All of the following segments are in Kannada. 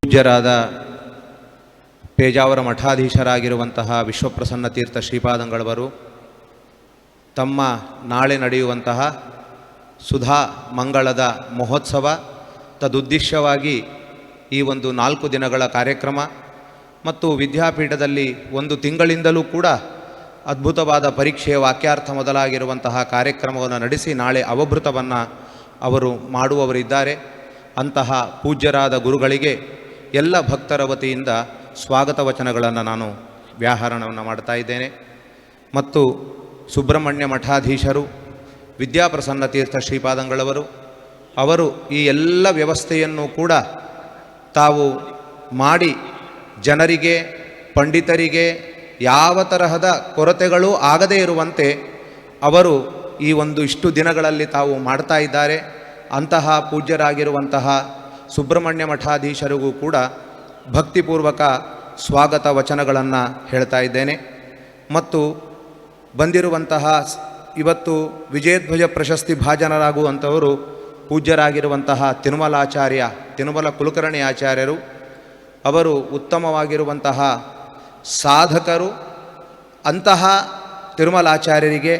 ಪೂಜ್ಯರಾದ ಪೇಜಾವರ ಮಠಾಧೀಶರಾಗಿರುವಂತಹ ವಿಶ್ವಪ್ರಸನ್ನ ತೀರ್ಥ ಶ್ರೀಪಾದಂಗಳವರು ತಮ್ಮ ನಾಳೆ ನಡೆಯುವಂತಹ ಸುಧಾ ಮಂಗಳದ ಮಹೋತ್ಸವ ತದುದ್ದೇಶವಾಗಿ ಈ ಒಂದು 4 ದಿನಗಳ ಕಾರ್ಯಕ್ರಮ ಮತ್ತು ವಿದ್ಯಾಪೀಠದಲ್ಲಿ 1 ತಿಂಗಳಿಂದಲೂ ಕೂಡ ಅದ್ಭುತವಾದ ಪರೀಕ್ಷೆಯ ವಾಕ್ಯಾರ್ಥ ಮೊದಲಾಗಿರುವಂತಹ ಕಾರ್ಯಕ್ರಮವನ್ನು ನಡೆಸಿ ನಾಳೆ ಅವಭೃತವನ್ನು ಅವರು ಮಾಡುವವರಿದ್ದಾರೆ. ಅಂತಹ ಪೂಜ್ಯರಾದ ಗುರುಗಳಿಗೆ ಎಲ್ಲ ಭಕ್ತರ ವತಿಯಿಂದ ಸ್ವಾಗತ ವಚನಗಳನ್ನು ನಾನು ವ್ಯಾಹರಣವನ್ನು ಮಾಡ್ತಾ ಇದ್ದೇನೆ. ಮತ್ತು ಸುಬ್ರಹ್ಮಣ್ಯ ಮಠಾಧೀಶರು ವಿದ್ಯಾಪ್ರಸನ್ನ ತೀರ್ಥ ಶ್ರೀಪಾದಂಗಳವರು ಅವರು ಈ ಎಲ್ಲ ವ್ಯವಸ್ಥೆಯನ್ನು ಕೂಡ ತಾವು ಮಾಡಿ ಜನರಿಗೆ ಪಂಡಿತರಿಗೆ ಯಾವ ತರಹದ ಕೊರತೆಗಳೂ ಆಗದೇ ಇರುವಂತೆ ಅವರು ಈ ಇಷ್ಟು ದಿನಗಳಲ್ಲಿ ತಾವು ಮಾಡ್ತಾ ಇದ್ದಾರೆ. ಅಂತಹ ಪೂಜ್ಯರಾಗಿರುವಂತಹ ಸುಬ್ರಹ್ಮಣ್ಯ ಮಠಾಧೀಶರಿಗೂ ಕೂಡ ಭಕ್ತಿಪೂರ್ವಕ ಸ್ವಾಗತ ವಚನಗಳನ್ನು ಹೇಳ್ತಾ ಇದ್ದೇನೆ. ಮತ್ತು ಬಂದಿರುವಂತಹ ಇವತ್ತು ವಿಜಯಧ್ವಜ ಪ್ರಶಸ್ತಿ ಭಾಜನರಾಗುವಂಥವರು ಪೂಜ್ಯರಾಗಿರುವಂತಹ ತಿರುಮಲ ಕುಲಕರ್ಣಿ ಆಚಾರ್ಯರು. ಅವರು ಉತ್ತಮವಾಗಿರುವಂತಹ ಸಾಧಕರು. ಅಂತಹ ತಿರುಮಲಾಚಾರ್ಯರಿಗೆ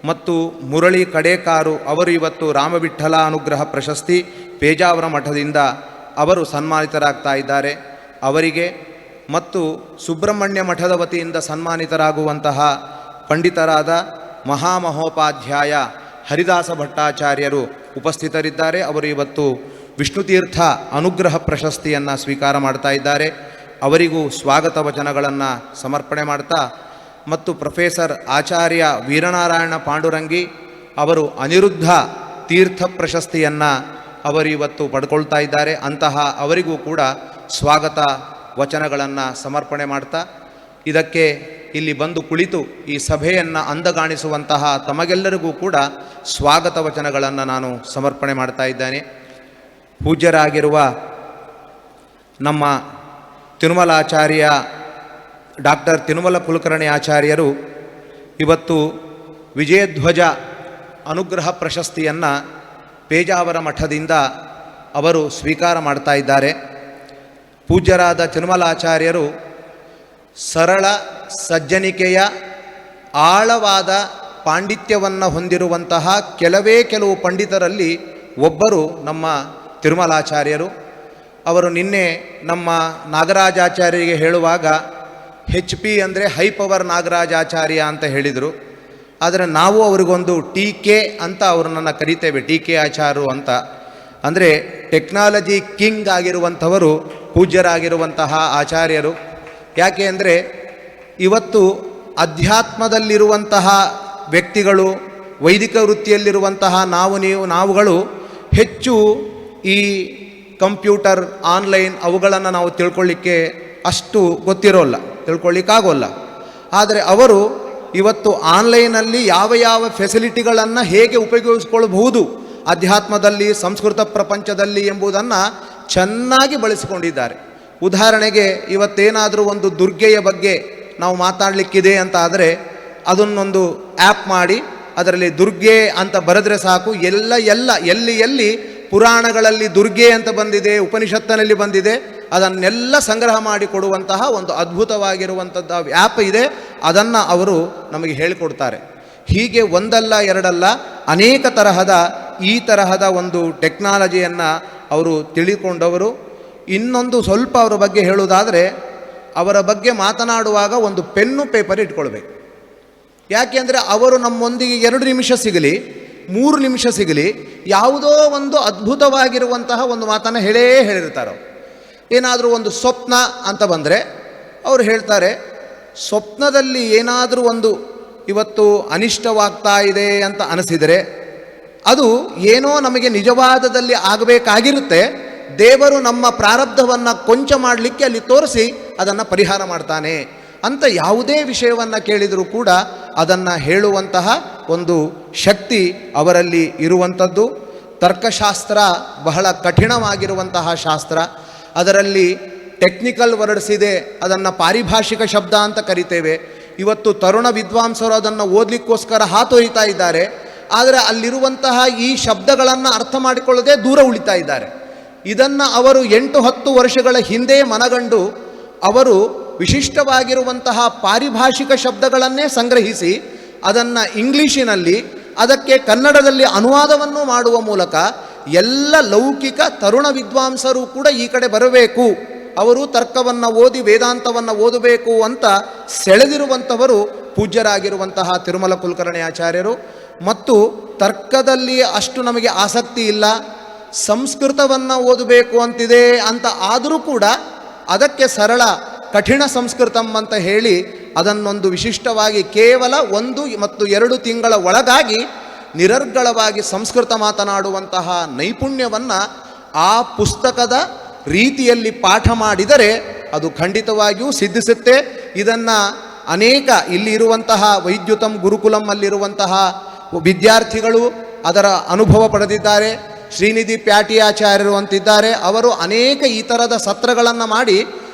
ಮತ್ತು ಮುರಳಿ ಕಡೇಕಾರು ಅವರು ಇವತ್ತು ರಾಮವಿಠಲ ಅನುಗ್ರಹ ಪ್ರಶಸ್ತಿ ಪೇಜಾವರ ಮಠದಿಂದ ಅವರು ಸನ್ಮಾನಿತರಾಗ್ತಾ ಇದ್ದಾರೆ. ಅವರಿಗೆ ಮತ್ತು ಸುಬ್ರಹ್ಮಣ್ಯ ಮಠದ ವತಿಯಿಂದ ಸನ್ಮಾನಿತರಾಗುವಂತಹ ಪಂಡಿತರಾದ ಮಹಾಮಹೋಪಾಧ್ಯಾಯ ಹರಿದಾಸ ಭಟ್ಟಾಚಾರ್ಯರು ಉಪಸ್ಥಿತರಿದ್ದಾರೆ. ಅವರು ಇವತ್ತು ವಿಷ್ಣುತೀರ್ಥ ಅನುಗ್ರಹ ಪ್ರಶಸ್ತಿಯನ್ನು ಸ್ವೀಕಾರ ಮಾಡ್ತಾ ಇದ್ದಾರೆ. ಅವರಿಗೂ ಸ್ವಾಗತ ವಚನಗಳನ್ನು ಸಮರ್ಪಣೆ ಮಾಡ್ತಾ ಮತ್ತು ಪ್ರೊಫೆಸರ್ ಆಚಾರ್ಯ ವೀರನಾರಾಯಣ ಪಾಂಡುರಂಗಿ ಅವರು ಅನಿರುದ್ಧ ತೀರ್ಥ ಪ್ರಶಸ್ತಿಯನ್ನು ಅವರು ಇವತ್ತು ಪಡ್ಕೊಳ್ತಾ ಇದ್ದಾರೆ. ಅಂತಹ ಅವರಿಗೂ ಕೂಡ ಸ್ವಾಗತ ವಚನಗಳನ್ನು ಸಮರ್ಪಣೆ ಮಾಡ್ತಾ ಇದಕ್ಕೆ ಇಲ್ಲಿ ಬಂದು ಕುಳಿತು ಈ ಸಭೆಯನ್ನು ಅಂದಗಾಣಿಸುವಂತಹ ತಮಗೆಲ್ಲರಿಗೂ ಕೂಡ ಸ್ವಾಗತ ವಚನಗಳನ್ನು ನಾನು ಸಮರ್ಪಣೆ ಮಾಡ್ತಾ ಇದ್ದೇನೆ. ಪೂಜ್ಯರಾಗಿರುವ ನಮ್ಮ ತಿರುಮಲಾಚಾರ್ಯ ಡಾಕ್ಟರ್ ತಿರುಮಲ ಕುಲಕರ್ಣಿ ಆಚಾರ್ಯರು ಇವತ್ತು ವಿಜಯಧ್ವಜ ಅನುಗ್ರಹ ಪ್ರಶಸ್ತಿಯನ್ನು ಪೇಜಾವರ ಮಠದಿಂದ ಅವರು ಸ್ವೀಕಾರ ಮಾಡ್ತಾ ಇದ್ದಾರೆ. ಪೂಜ್ಯರಾದ ತಿರುಮಲಾಚಾರ್ಯರು ಸರಳ ಸಜ್ಜನಿಕೆಯ ಆಳವಾದ ಪಾಂಡಿತ್ಯವನ್ನು ಹೊಂದಿರುವಂತಹ ಕೆಲವು ಪಂಡಿತರಲ್ಲಿ ಒಬ್ಬರು ನಮ್ಮ ತಿರುಮಲಾಚಾರ್ಯರು. ಅವರು ನಿನ್ನೆ ನಮ್ಮ ನಾಗರಾಜಾಚಾರ್ಯರಿಗೆ ಹೇಳುವಾಗ HP ಅಂದರೆ ಹೈ ಪವರ್ ನಾಗರಾಜಾಚಾರ್ಯ ಅಂತ ಹೇಳಿದರು. ಆದರೆ ನಾವು ಅವ್ರಿಗೊಂದು TK ಅಂತ ಅವ್ರನ್ನ ಕರಿತೇವೆ, TK ಆಚಾರ್ಯರು ಅಂತ. ಅಂದರೆ ಟೆಕ್ನಾಲಜಿ ಕಿಂಗ್ ಆಗಿರುವಂಥವರು ಪೂಜ್ಯರಾಗಿರುವಂತಹ ಆಚಾರ್ಯರು. ಯಾಕೆ ಅಂದರೆ ಇವತ್ತು ಅಧ್ಯಾತ್ಮದಲ್ಲಿರುವಂತಹ ವ್ಯಕ್ತಿಗಳು, ವೈದಿಕ ವೃತ್ತಿಯಲ್ಲಿರುವಂತಹ ನಾವುಗಳು ಹೆಚ್ಚು ಈ ಕಂಪ್ಯೂಟರ್ ಆನ್ಲೈನ್ ಅವುಗಳನ್ನು ನಾವು ತಿಳ್ಕೊಳ್ಳಿಕ್ಕೆ ಅಷ್ಟು ಗೊತ್ತಿರೋಲ್ಲ, ತಿಳ್ಕೊಳ್ಳಿಕ್ಕಾಗೋಲ್ಲ. ಆದರೆ ಅವರು ಇವತ್ತು ಆನ್ಲೈನಲ್ಲಿ ಯಾವ ಫೆಸಿಲಿಟಿಗಳನ್ನು ಹೇಗೆ ಉಪಯೋಗಿಸ್ಕೊಳ್ಬಹುದು ಅಧ್ಯಾತ್ಮದಲ್ಲಿ, ಸಂಸ್ಕೃತ ಪ್ರಪಂಚದಲ್ಲಿ ಎಂಬುದನ್ನು ಚೆನ್ನಾಗಿ ಬಳಸಿಕೊಂಡಿದ್ದಾರೆ. ಉದಾಹರಣೆಗೆ ಇವತ್ತೇನಾದರೂ ಒಂದು ದುರ್ಗೆಯ ಬಗ್ಗೆ ನಾವು ಮಾತಾಡಲಿಕ್ಕಿದೆ ಅಂತ ಆದರೆ ಅದನ್ನೊಂದು ಆ್ಯಪ್ ಮಾಡಿ ಅದರಲ್ಲಿ ದುರ್ಗೆ ಅಂತ ಬರೆದ್ರೆ ಸಾಕು, ಎಲ್ಲಿ ಪುರಾಣಗಳಲ್ಲಿ ದುರ್ಗೆ ಅಂತ ಬಂದಿದೆ, ಉಪನಿಷತ್ತಿನಲ್ಲಿ ಬಂದಿದೆ, ಅದನ್ನೆಲ್ಲ ಸಂಗ್ರಹ ಮಾಡಿ ಕೊಡುವಂತಹ ಒಂದು ಅದ್ಭುತವಾಗಿರುವಂಥದ್ದು ಆ್ಯಪ್ ಇದೆ. ಅದನ್ನು ಅವರು ನಮಗೆ ಹೇಳಿಕೊಡ್ತಾರೆ. ಹೀಗೆ ಒಂದಲ್ಲ ಎರಡಲ್ಲ ಅನೇಕ ಈ ತರಹದ ಒಂದು ಟೆಕ್ನಾಲಜಿಯನ್ನು ಅವರು ತಿಳಿದುಕೊಂಡವರು. ಇನ್ನೊಂದು ಸ್ವಲ್ಪ ಅವರ ಬಗ್ಗೆ ಹೇಳುವುದಾದರೆ, ಅವರ ಬಗ್ಗೆ ಮಾತನಾಡುವಾಗ ಒಂದು ಪೆನ್ನು ಪೇಪರ್ ಇಟ್ಕೊಳ್ಬೇಕು. ಯಾಕೆಂದರೆ ಅವರು ನಮ್ಮೊಂದಿಗೆ 2 ನಿಮಿಷ ಸಿಗಲಿ 3 ನಿಮಿಷ ಸಿಗಲಿ ಯಾವುದೋ ಒಂದು ಅದ್ಭುತವಾಗಿರುವಂತಹ ಒಂದು ಮಾತನ್ನು ಹೇಳಿರ್ತಾರೆ. ಏನಾದರೂ ಒಂದು ಸ್ವಪ್ನ ಅಂತ ಬಂದರೆ ಅವರು ಹೇಳ್ತಾರೆ, ಸ್ವಪ್ನದಲ್ಲಿ ಏನಾದರೂ ಒಂದು ಇವತ್ತು ಅನಿಷ್ಟವಾಗ್ತಾ ಇದೆ ಅಂತ ಅನಿಸಿದರೆ ಅದು ಏನೋ ನಮಗೆ ನಿಜವಾದದಲ್ಲಿ ಆಗಬೇಕಾಗಿರುತ್ತೆ. ದೇವರು ನಮ್ಮ ಪ್ರಾರಬ್ಧವನ್ನು ಕೊಂಚ ಮಾಡಲಿಕ್ಕೆ ಅಲ್ಲಿ ತೋರಿಸಿ ಅದನ್ನು ಪರಿಹಾರ ಮಾಡ್ತಾನೆ ಅಂತ ಯಾವುದೇ ವಿಷಯವನ್ನು ಕೇಳಿದರೂ ಕೂಡ ಅದನ್ನು ಹೇಳುವಂತಹ ಒಂದು ಶಕ್ತಿ ಅವರಲ್ಲಿ ಇರುವಂಥದ್ದು. ತರ್ಕಶಾಸ್ತ್ರ ಬಹಳ ಕಠಿಣವಾಗಿರುವಂತಹ ಶಾಸ್ತ್ರ. ಅದರಲ್ಲಿ ಟೆಕ್ನಿಕಲ್ ವರ್ಡ್ಸ್ ಇದೆ, ಅದನ್ನು ಪಾರಿಭಾಷಿಕ ಶಬ್ದ ಅಂತ ಕರಿತೇವೆ. ಇವತ್ತು ತರುಣ ವಿದ್ವಾಂಸರು ಅದನ್ನು ಓದಲಿಕ್ಕೋಸ್ಕರ ಹಾತೊಯ್ತಾ ಇದ್ದಾರೆ. ಆದರೆ ಅಲ್ಲಿರುವಂತಹ ಈ ಶಬ್ದಗಳನ್ನು ಅರ್ಥ ಮಾಡಿಕೊಳ್ಳದೆ ದೂರ ಉಳಿತಾ ಇದ್ದಾರೆ. ಇದನ್ನು ಅವರು 8-10 ವರ್ಷಗಳ ಹಿಂದೆ ಮನಗಂಡು ಅವರು ವಿಶಿಷ್ಟವಾಗಿರುವಂತಹ ಪಾರಿಭಾಷಿಕ ಶಬ್ದಗಳನ್ನೇ ಸಂಗ್ರಹಿಸಿ ಅದನ್ನು ಇಂಗ್ಲೀಷಿನಲ್ಲಿ ಅದಕ್ಕೆ ಕನ್ನಡದಲ್ಲಿ ಅನುವಾದವನ್ನು ಮಾಡುವ ಮೂಲಕ ಎಲ್ಲ ಲೌಕಿಕ ತರುಣ ವಿದ್ವಾಂಸರು ಕೂಡ ಈ ಕಡೆ ಬರಬೇಕು, ಅವರು ತರ್ಕವನ್ನು ಓದಿ ವೇದಾಂತವನ್ನು ಓದಬೇಕು ಅಂತ ಸೆಳೆದಿರುವಂಥವರು ಪೂಜ್ಯರಾಗಿರುವಂತಹ ತಿರುಮಲ ಕುಲಕರ್ಣಿ ಆಚಾರ್ಯರು. ಮತ್ತು ತರ್ಕದಲ್ಲಿ ಅಷ್ಟು ನಮಗೆ ಆಸಕ್ತಿ ಇಲ್ಲ, ಸಂಸ್ಕೃತವನ್ನು ಓದಬೇಕು ಅಂತಿದೆ ಅಂತ ಆದರೂ ಕೂಡ ಅದಕ್ಕೆ ಸರಳ ಕಠಿಣ ಸಂಸ್ಕೃತಂ ಅಂತ ಹೇಳಿ ಅದನ್ನೊಂದು ವಿಶಿಷ್ಟವಾಗಿ ಕೇವಲ 1 ಮತ್ತು 2 ತಿಂಗಳ ಒಳಗಾಗಿ ನಿರರ್ಗಳವಾಗಿ ಸಂಸ್ಕೃತ ಮಾತನಾಡುವಂತಹ ನೈಪುಣ್ಯವನ್ನು ಆ ಪುಸ್ತಕದ ರೀತಿಯಲ್ಲಿ ಪಾಠ ಮಾಡಿದರೆ ಅದು ಖಂಡಿತವಾಗಿಯೂ ಸಿದ್ಧಿಸುತ್ತೆ. ಇದನ್ನು ಅನೇಕ ಇಲ್ಲಿ ಇರುವಂತಹ ವೈದ್ಯುತಂ ಗುರುಕುಲಂ ಅಲ್ಲಿರುವಂತಹ ವಿದ್ಯಾರ್ಥಿಗಳು ಅದರ ಅನುಭವ ಪಡೆದಿದ್ದಾರೆ. ಶ್ರೀನಿಧಿ ಪ್ಯಾಟಿ ಆಚಾರ್ಯರು ಅಂತಿದ್ದಾರೆ, ಅವರು ಅನೇಕ ಈ ಥರದ ಸತ್ರಗಳನ್ನು ಮಾಡಿ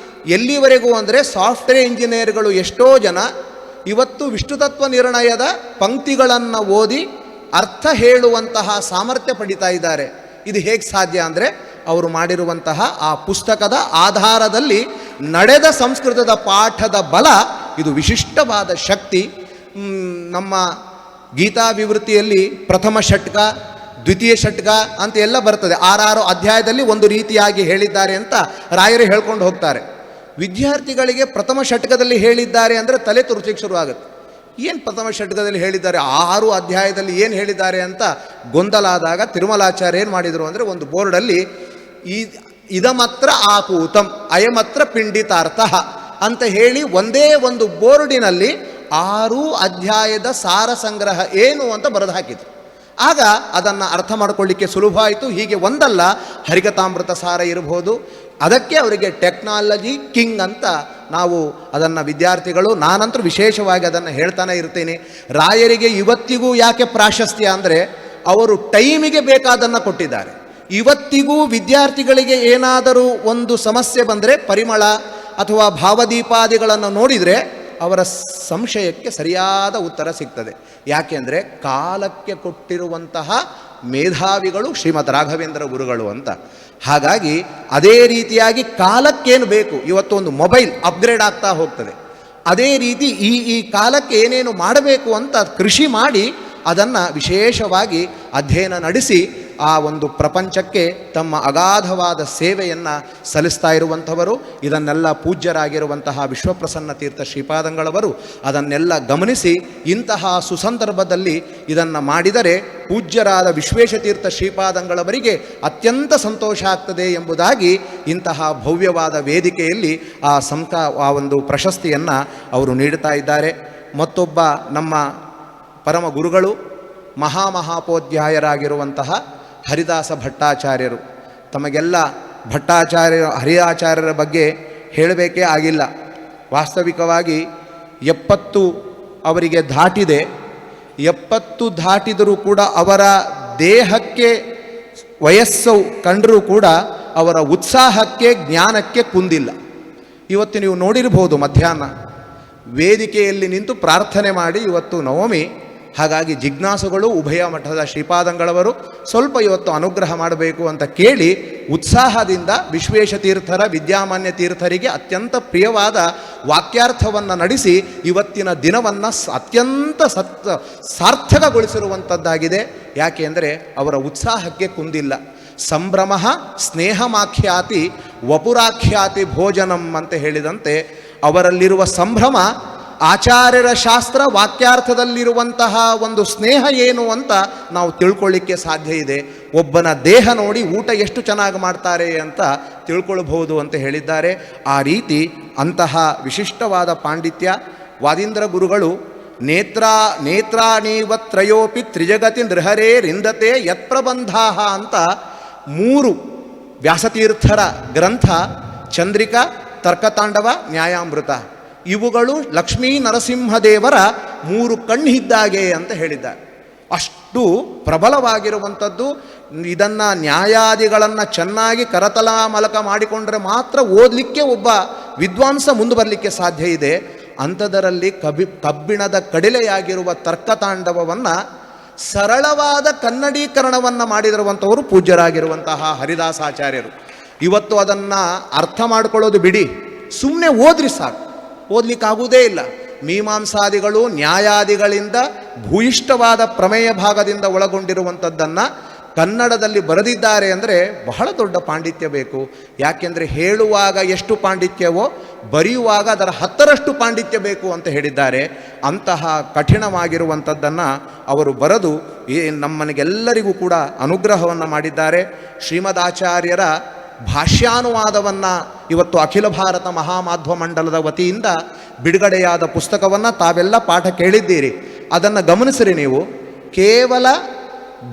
ಎಲ್ಲಿವರೆಗೂ ಅಂದರೆ ಸಾಫ್ಟ್ವೇರ್ ಇಂಜಿನಿಯರ್ಗಳು ಎಷ್ಟೋ ಜನ ಇವತ್ತು ವಿಷ್ಣುತತ್ವ ನಿರ್ಣಯದ ಪಂಕ್ತಿಗಳನ್ನು ಓದಿ ಅರ್ಥ ಹೇಳುವಂತಹ ಸಾಮರ್ಥ್ಯ ಪಡಿತಾ ಇದ್ದಾರೆ. ಇದು ಹೇಗೆ ಸಾಧ್ಯ ಅಂದರೆ ಅವರು ಮಾಡಿರುವಂತಹ ಆ ಪುಸ್ತಕದ ಆಧಾರದಲ್ಲಿ ನಡೆದ ಸಂಸ್ಕೃತದ ಪಾಠದ ಬಲ ಇದು ವಿಶಿಷ್ಟವಾದ ಶಕ್ತಿ. ನಮ್ಮ ಗೀತಾ ವಿವೃತ್ತಿಯಲ್ಲಿ ಪ್ರಥಮ ಷಟ್ಕ, ದ್ವಿತೀಯ ಷಟ್ಕ ಅಂತ ಎಲ್ಲ ಬರ್ತದೆ. 6 ಅಧ್ಯಾಯದಲ್ಲಿ ಒಂದು ರೀತಿಯಾಗಿ ಹೇಳಿದ್ದಾರೆ ಅಂತ ರಾಯರು ಹೇಳ್ಕೊಂಡು ಹೋಗ್ತಾರೆ. ವಿದ್ಯಾರ್ಥಿಗಳಿಗೆ ಪ್ರಥಮ ಷಟ್ಕದಲ್ಲಿ ಹೇಳಿದ್ದಾರೆ ಅಂದರೆ ತಲೆ ತುರುಚಿಗೆ ಶುರುವಾಗುತ್ತೆ. ಏನು ಪ್ರಥಮ ಷಟ್ಕದಲ್ಲಿ ಹೇಳಿದ್ದಾರೆ, 6 ಅಧ್ಯಾಯದಲ್ಲಿ ಏನು ಹೇಳಿದ್ದಾರೆ ಅಂತ ಗೊಂದಲ ಆದಾಗ ತಿರುಮಲಾಚಾರ್ಯ ಏನು ಮಾಡಿದರು ಅಂದರೆ ಒಂದು ಬೋರ್ಡಲ್ಲಿ ಇದಮತ್ರ ಆಪೂತಂ ಅಯಮತ್ರ ಪಿಂಡಿತಾರ್ಥ ಅಂತ ಹೇಳಿ ಒಂದೇ ಒಂದು ಬೋರ್ಡಿನಲ್ಲಿ 6 ಅಧ್ಯಾಯದ ಸಾರ ಸಂಗ್ರಹ ಏನು ಅಂತ ಬರೆದು ಹಾಕಿದರು. ಆಗ ಅದನ್ನು ಅರ್ಥ ಮಾಡಿಕೊಳ್ಳಿಕ್ಕೆ ಸುಲಭ ಆಯಿತು. ಹೀಗೆ ಒಂದಲ್ಲ, ಹರಿಕಥಾಮೃತ ಸಾರ ಇರಬಹುದು, ಅದಕ್ಕೆ ಅವರಿಗೆ ಟೆಕ್ನಾಲಜಿ ಕಿಂಗ್ ಅಂತ ನಾವು ಅದನ್ನು ವಿದ್ಯಾರ್ಥಿಗಳು, ನಾನಂತರೂ ವಿಶೇಷವಾಗಿ ಅದನ್ನು ಹೇಳ್ತಾನೆ ಇರ್ತೀನಿ. ರಾಯರಿಗೆ ಇವತ್ತಿಗೂ ಯಾಕೆ ಪ್ರಾಶಸ್ತ್ಯ ಅಂದರೆ ಅವರು ಟೈಮಿಗೆ ಬೇಕಾದನ್ನು ಕೊಟ್ಟಿದ್ದಾರೆ. ಇವತ್ತಿಗೂ ವಿದ್ಯಾರ್ಥಿಗಳಿಗೆ ಏನಾದರೂ ಒಂದು ಸಮಸ್ಯೆ ಬಂದರೆ ಪರಿಮಳ ಅಥವಾ ಭಾವದೀಪಾದಿಗಳನ್ನು ನೋಡಿದರೆ ಅವರ ಸಂಶಯಕ್ಕೆ ಸರಿಯಾದ ಉತ್ತರ ಸಿಗ್ತದೆ. ಯಾಕೆಂದರೆ ಕಾಲಕ್ಕೆ ಕೊಟ್ಟಿರುವಂತಹ ಮೇಧಾವಿಗಳು ಶ್ರೀಮದ್ ರಾಘವೇಂದ್ರ ಗುರುಗಳು ಅಂತ. ಹಾಗಾಗಿ ಅದೇ ರೀತಿಯಾಗಿ ಕಾಲಕ್ಕೇನು ಬೇಕು, ಇವತ್ತು ಒಂದು ಮೊಬೈಲ್ ಅಪ್ಗ್ರೇಡ್ ಆಗ್ತಾ ಹೋಗ್ತದೆ, ಅದೇ ರೀತಿ ಈ ಕಾಲಕ್ಕೆ ಏನೇನು ಮಾಡಬೇಕು ಅಂತ ಕೃಷಿ ಮಾಡಿ ಅದನ್ನು ವಿಶೇಷವಾಗಿ ಅಧ್ಯಯನ ನಡೆಸಿ ಆ ಒಂದು ಪ್ರಪಂಚಕ್ಕೆ ತಮ್ಮ ಅಗಾಧವಾದ ಸೇವೆಯನ್ನು ಸಲ್ಲಿಸ್ತಾ ಇರುವಂಥವರು. ಇದನ್ನೆಲ್ಲ ಪೂಜ್ಯರಾಗಿರುವಂತಹ ವಿಶ್ವಪ್ರಸನ್ನ ತೀರ್ಥ ಶ್ರೀಪಾದಂಗಳವರು ಅದನ್ನೆಲ್ಲ ಗಮನಿಸಿ ಇಂತಹ ಸುಸಂದರ್ಭದಲ್ಲಿ ಇದನ್ನು ಮಾಡಿದರೆ ಪೂಜ್ಯರಾದ ವಿಶ್ವೇಶತೀರ್ಥ ಶ್ರೀಪಾದಂಗಳವರಿಗೆ ಅತ್ಯಂತ ಸಂತೋಷ ಆಗ್ತದೆ ಎಂಬುದಾಗಿ ಇಂತಹ ಭವ್ಯವಾದ ವೇದಿಕೆಯಲ್ಲಿ ಆ ಒಂದು ಪ್ರಶಸ್ತಿಯನ್ನು ಅವರು ನೀಡುತ್ತಾ ಇದ್ದಾರೆ. ಮತ್ತೊಬ್ಬ ನಮ್ಮ ಪರಮ ಗುರುಗಳು ಮಹಾಮಹಾಪೋಧ್ಯಾಯರಾಗಿರುವಂತಹ ಹರಿದಾಸ ಭಟ್ಟಾಚಾರ್ಯರು. ತಮಗೆಲ್ಲ ಹರಿಯಾಚಾರ್ಯರ ಬಗ್ಗೆ ಹೇಳಬೇಕೇ ಆಗಿಲ್ಲ. ವಾಸ್ತವಿಕವಾಗಿ 70 ಅವರಿಗೆ ದಾಟಿದೆ. 70 ದಾಟಿದರೂ ಕೂಡ ಅವರ ದೇಹಕ್ಕೆ ವಯಸ್ಸು ಕಂಡರೂ ಕೂಡ ಅವರ ಉತ್ಸಾಹಕ್ಕೆ ಜ್ಞಾನಕ್ಕೆ ಕುಂದಿಲ್ಲ. ಇವತ್ತು ನೀವು ನೋಡಿರ್ಬೋದು ಮಧ್ಯಾಹ್ನ ವೇದಿಕೆಯಲ್ಲಿ ನಿಂತು ಪ್ರಾರ್ಥನೆ ಮಾಡಿ, ಇವತ್ತು ನವಮಿ, ಹಾಗಾಗಿ ಜಿಜ್ಞಾಸುಗಳು ಉಭಯ ಮಠದ ಶ್ರೀಪಾದಂಗಳವರು ಸ್ವಲ್ಪ ಇವತ್ತು ಅನುಗ್ರಹ ಮಾಡಬೇಕು ಅಂತ ಕೇಳಿ ಉತ್ಸಾಹದಿಂದ ವಿಶ್ವೇಶತೀರ್ಥರ ವಿದ್ಯಾಮಾನ್ಯ ತೀರ್ಥರಿಗೆ ಅತ್ಯಂತ ಪ್ರಿಯವಾದ ವಾಕ್ಯಾರ್ಥವನ್ನು ನಡೆಸಿ ಇವತ್ತಿನ ದಿನವನ್ನು ಅತ್ಯಂತ ಸಾರ್ಥಕಗೊಳಿಸಿರುವಂಥದ್ದಾಗಿದೆ. ಯಾಕೆ ಅಂದರೆ ಅವರ ಉತ್ಸಾಹಕ್ಕೆ ಕುಂದಿಲ್ಲ. ಸಂಭ್ರಮ ಸ್ನೇಹಮಾಖ್ಯಾತಿ ವಪುರಾಖ್ಯಾತಿ ಭೋಜನಂ ಅಂತ ಹೇಳಿದಂತೆ ಅವರಲ್ಲಿರುವ ಸಂಭ್ರಮ ಆಚಾರ್ಯರ ಶಾಸ್ತ್ರ ವಾಕ್ಯಾರ್ಥದಲ್ಲಿರುವಂತಹ ಒಂದು ಸ್ನೇಹ ಏನು ಅಂತ ನಾವು ತಿಳ್ಕೊಳ್ಳಿಕ್ಕೆ ಸಾಧ್ಯ ಇದೆ. ಒಬ್ಬನ ದೇಹ ನೋಡಿ ಊಟ ಎಷ್ಟು ಚೆನ್ನಾಗಿ ಮಾಡ್ತಾರೆ ಅಂತ ತಿಳ್ಕೊಳ್ಬಹುದು ಅಂತ ಹೇಳಿದ್ದಾರೆ. ಆ ರೀತಿ ಅಂತಹ ವಿಶಿಷ್ಟವಾದ ಪಾಂಡಿತ್ಯ ವಾದೀಂದ್ರ ಗುರುಗಳು ನೇತ್ರಾಣೀವ ತ್ರಯೋಪಿ ತ್ರಿಜಗತಿ ನೃಹರೇ ರಿಂದತೆ ಯತ್ಪ್ರಬಂಧಾ ಅಂತ 3 ವ್ಯಾಸತೀರ್ಥರ ಗ್ರಂಥ, ಚಂದ್ರಿಕಾ, ತರ್ಕತಾಂಡವ, ನ್ಯಾಯಾಮೃತ, ಇವುಗಳು ಲಕ್ಷ್ಮೀ ನರಸಿಂಹದೇವರ 3 ಕಣ್ಣಿದ್ದಾಗೆ ಅಂತ ಹೇಳಿದ್ದಾರೆ. ಅಷ್ಟು ಪ್ರಬಲವಾಗಿರುವಂಥದ್ದು. ಇದನ್ನು ನ್ಯಾಯಾದಿಗಳನ್ನು ಚೆನ್ನಾಗಿ ಕರತಲಾಮಲಕ ಮಾಡಿಕೊಂಡ್ರೆ ಮಾತ್ರ ಓದಲಿಕ್ಕೆ ಒಬ್ಬ ವಿದ್ವಾಂಸ ಮುಂದೆ ಬರಲಿಕ್ಕೆ ಸಾಧ್ಯ ಇದೆ. ಅಂಥದರಲ್ಲಿ ಕಬ್ಬಿಣದ ಕಡಿಲೆಯಾಗಿರುವ ತರ್ಕತಾಂಡವವನ್ನು ಸರಳವಾದ ಕನ್ನಡೀಕರಣವನ್ನು ಮಾಡಿದಿರುವಂಥವರು ಪೂಜ್ಯರಾಗಿರುವಂತಹ ಹರಿದಾಸಾಚಾರ್ಯರು. ಇವತ್ತು ಅದನ್ನು ಅರ್ಥ ಮಾಡ್ಕೊಳ್ಳೋದು ಬಿಡಿ, ಸುಮ್ಮನೆ ಓದ್ರಿ ಸಾಕು, ಓದಲಿಕ್ಕಾಗುವುದೇ ಇಲ್ಲ. ಮೀಮಾಂಸಾದಿಗಳು ನ್ಯಾಯಾದಿಗಳಿಂದ ಭೂಯಿಷ್ಠವಾದ ಪ್ರಮೇಯ ಭಾಗದಿಂದ ಒಳಗೊಂಡಿರುವಂಥದ್ದನ್ನು ಕನ್ನಡದಲ್ಲಿ ಬರೆದಿದ್ದಾರೆ ಅಂದರೆ ಬಹಳ ದೊಡ್ಡ ಪಾಂಡಿತ್ಯ ಬೇಕು. ಯಾಕೆಂದರೆ ಹೇಳುವಾಗ ಎಷ್ಟು ಪಾಂಡಿತ್ಯವೋ ಬರೆಯುವಾಗ ಅದರ 10ರಷ್ಟು ಪಾಂಡಿತ್ಯ ಬೇಕು ಅಂತ ಹೇಳಿದ್ದಾರೆ. ಅಂತಹ ಕಠಿಣವಾಗಿರುವಂಥದ್ದನ್ನು ಅವರು ಬರೆದು ನಮ್ಮನಿಗೆಲ್ಲರಿಗೂ ಕೂಡ ಅನುಗ್ರಹವನ್ನು ಮಾಡಿದ್ದಾರೆ. ಶ್ರೀಮದಾಚಾರ್ಯರ ಭಾಷ್ಯಾನುವಾದವನ್ನು ಇವತ್ತು ಅಖಿಲ ಭಾರತ ಮಹಾಮಾಧ್ವ ಮಂಡಲದ ವತಿಯಿಂದ ಬಿಡುಗಡೆಯಾದ ಪುಸ್ತಕವನ್ನು ತಾವೆಲ್ಲ ಪಾಠ ಕೇಳಿದ್ದೀರಿ. ಅದನ್ನು ಗಮನಿಸಿರಿ ನೀವು. ಕೇವಲ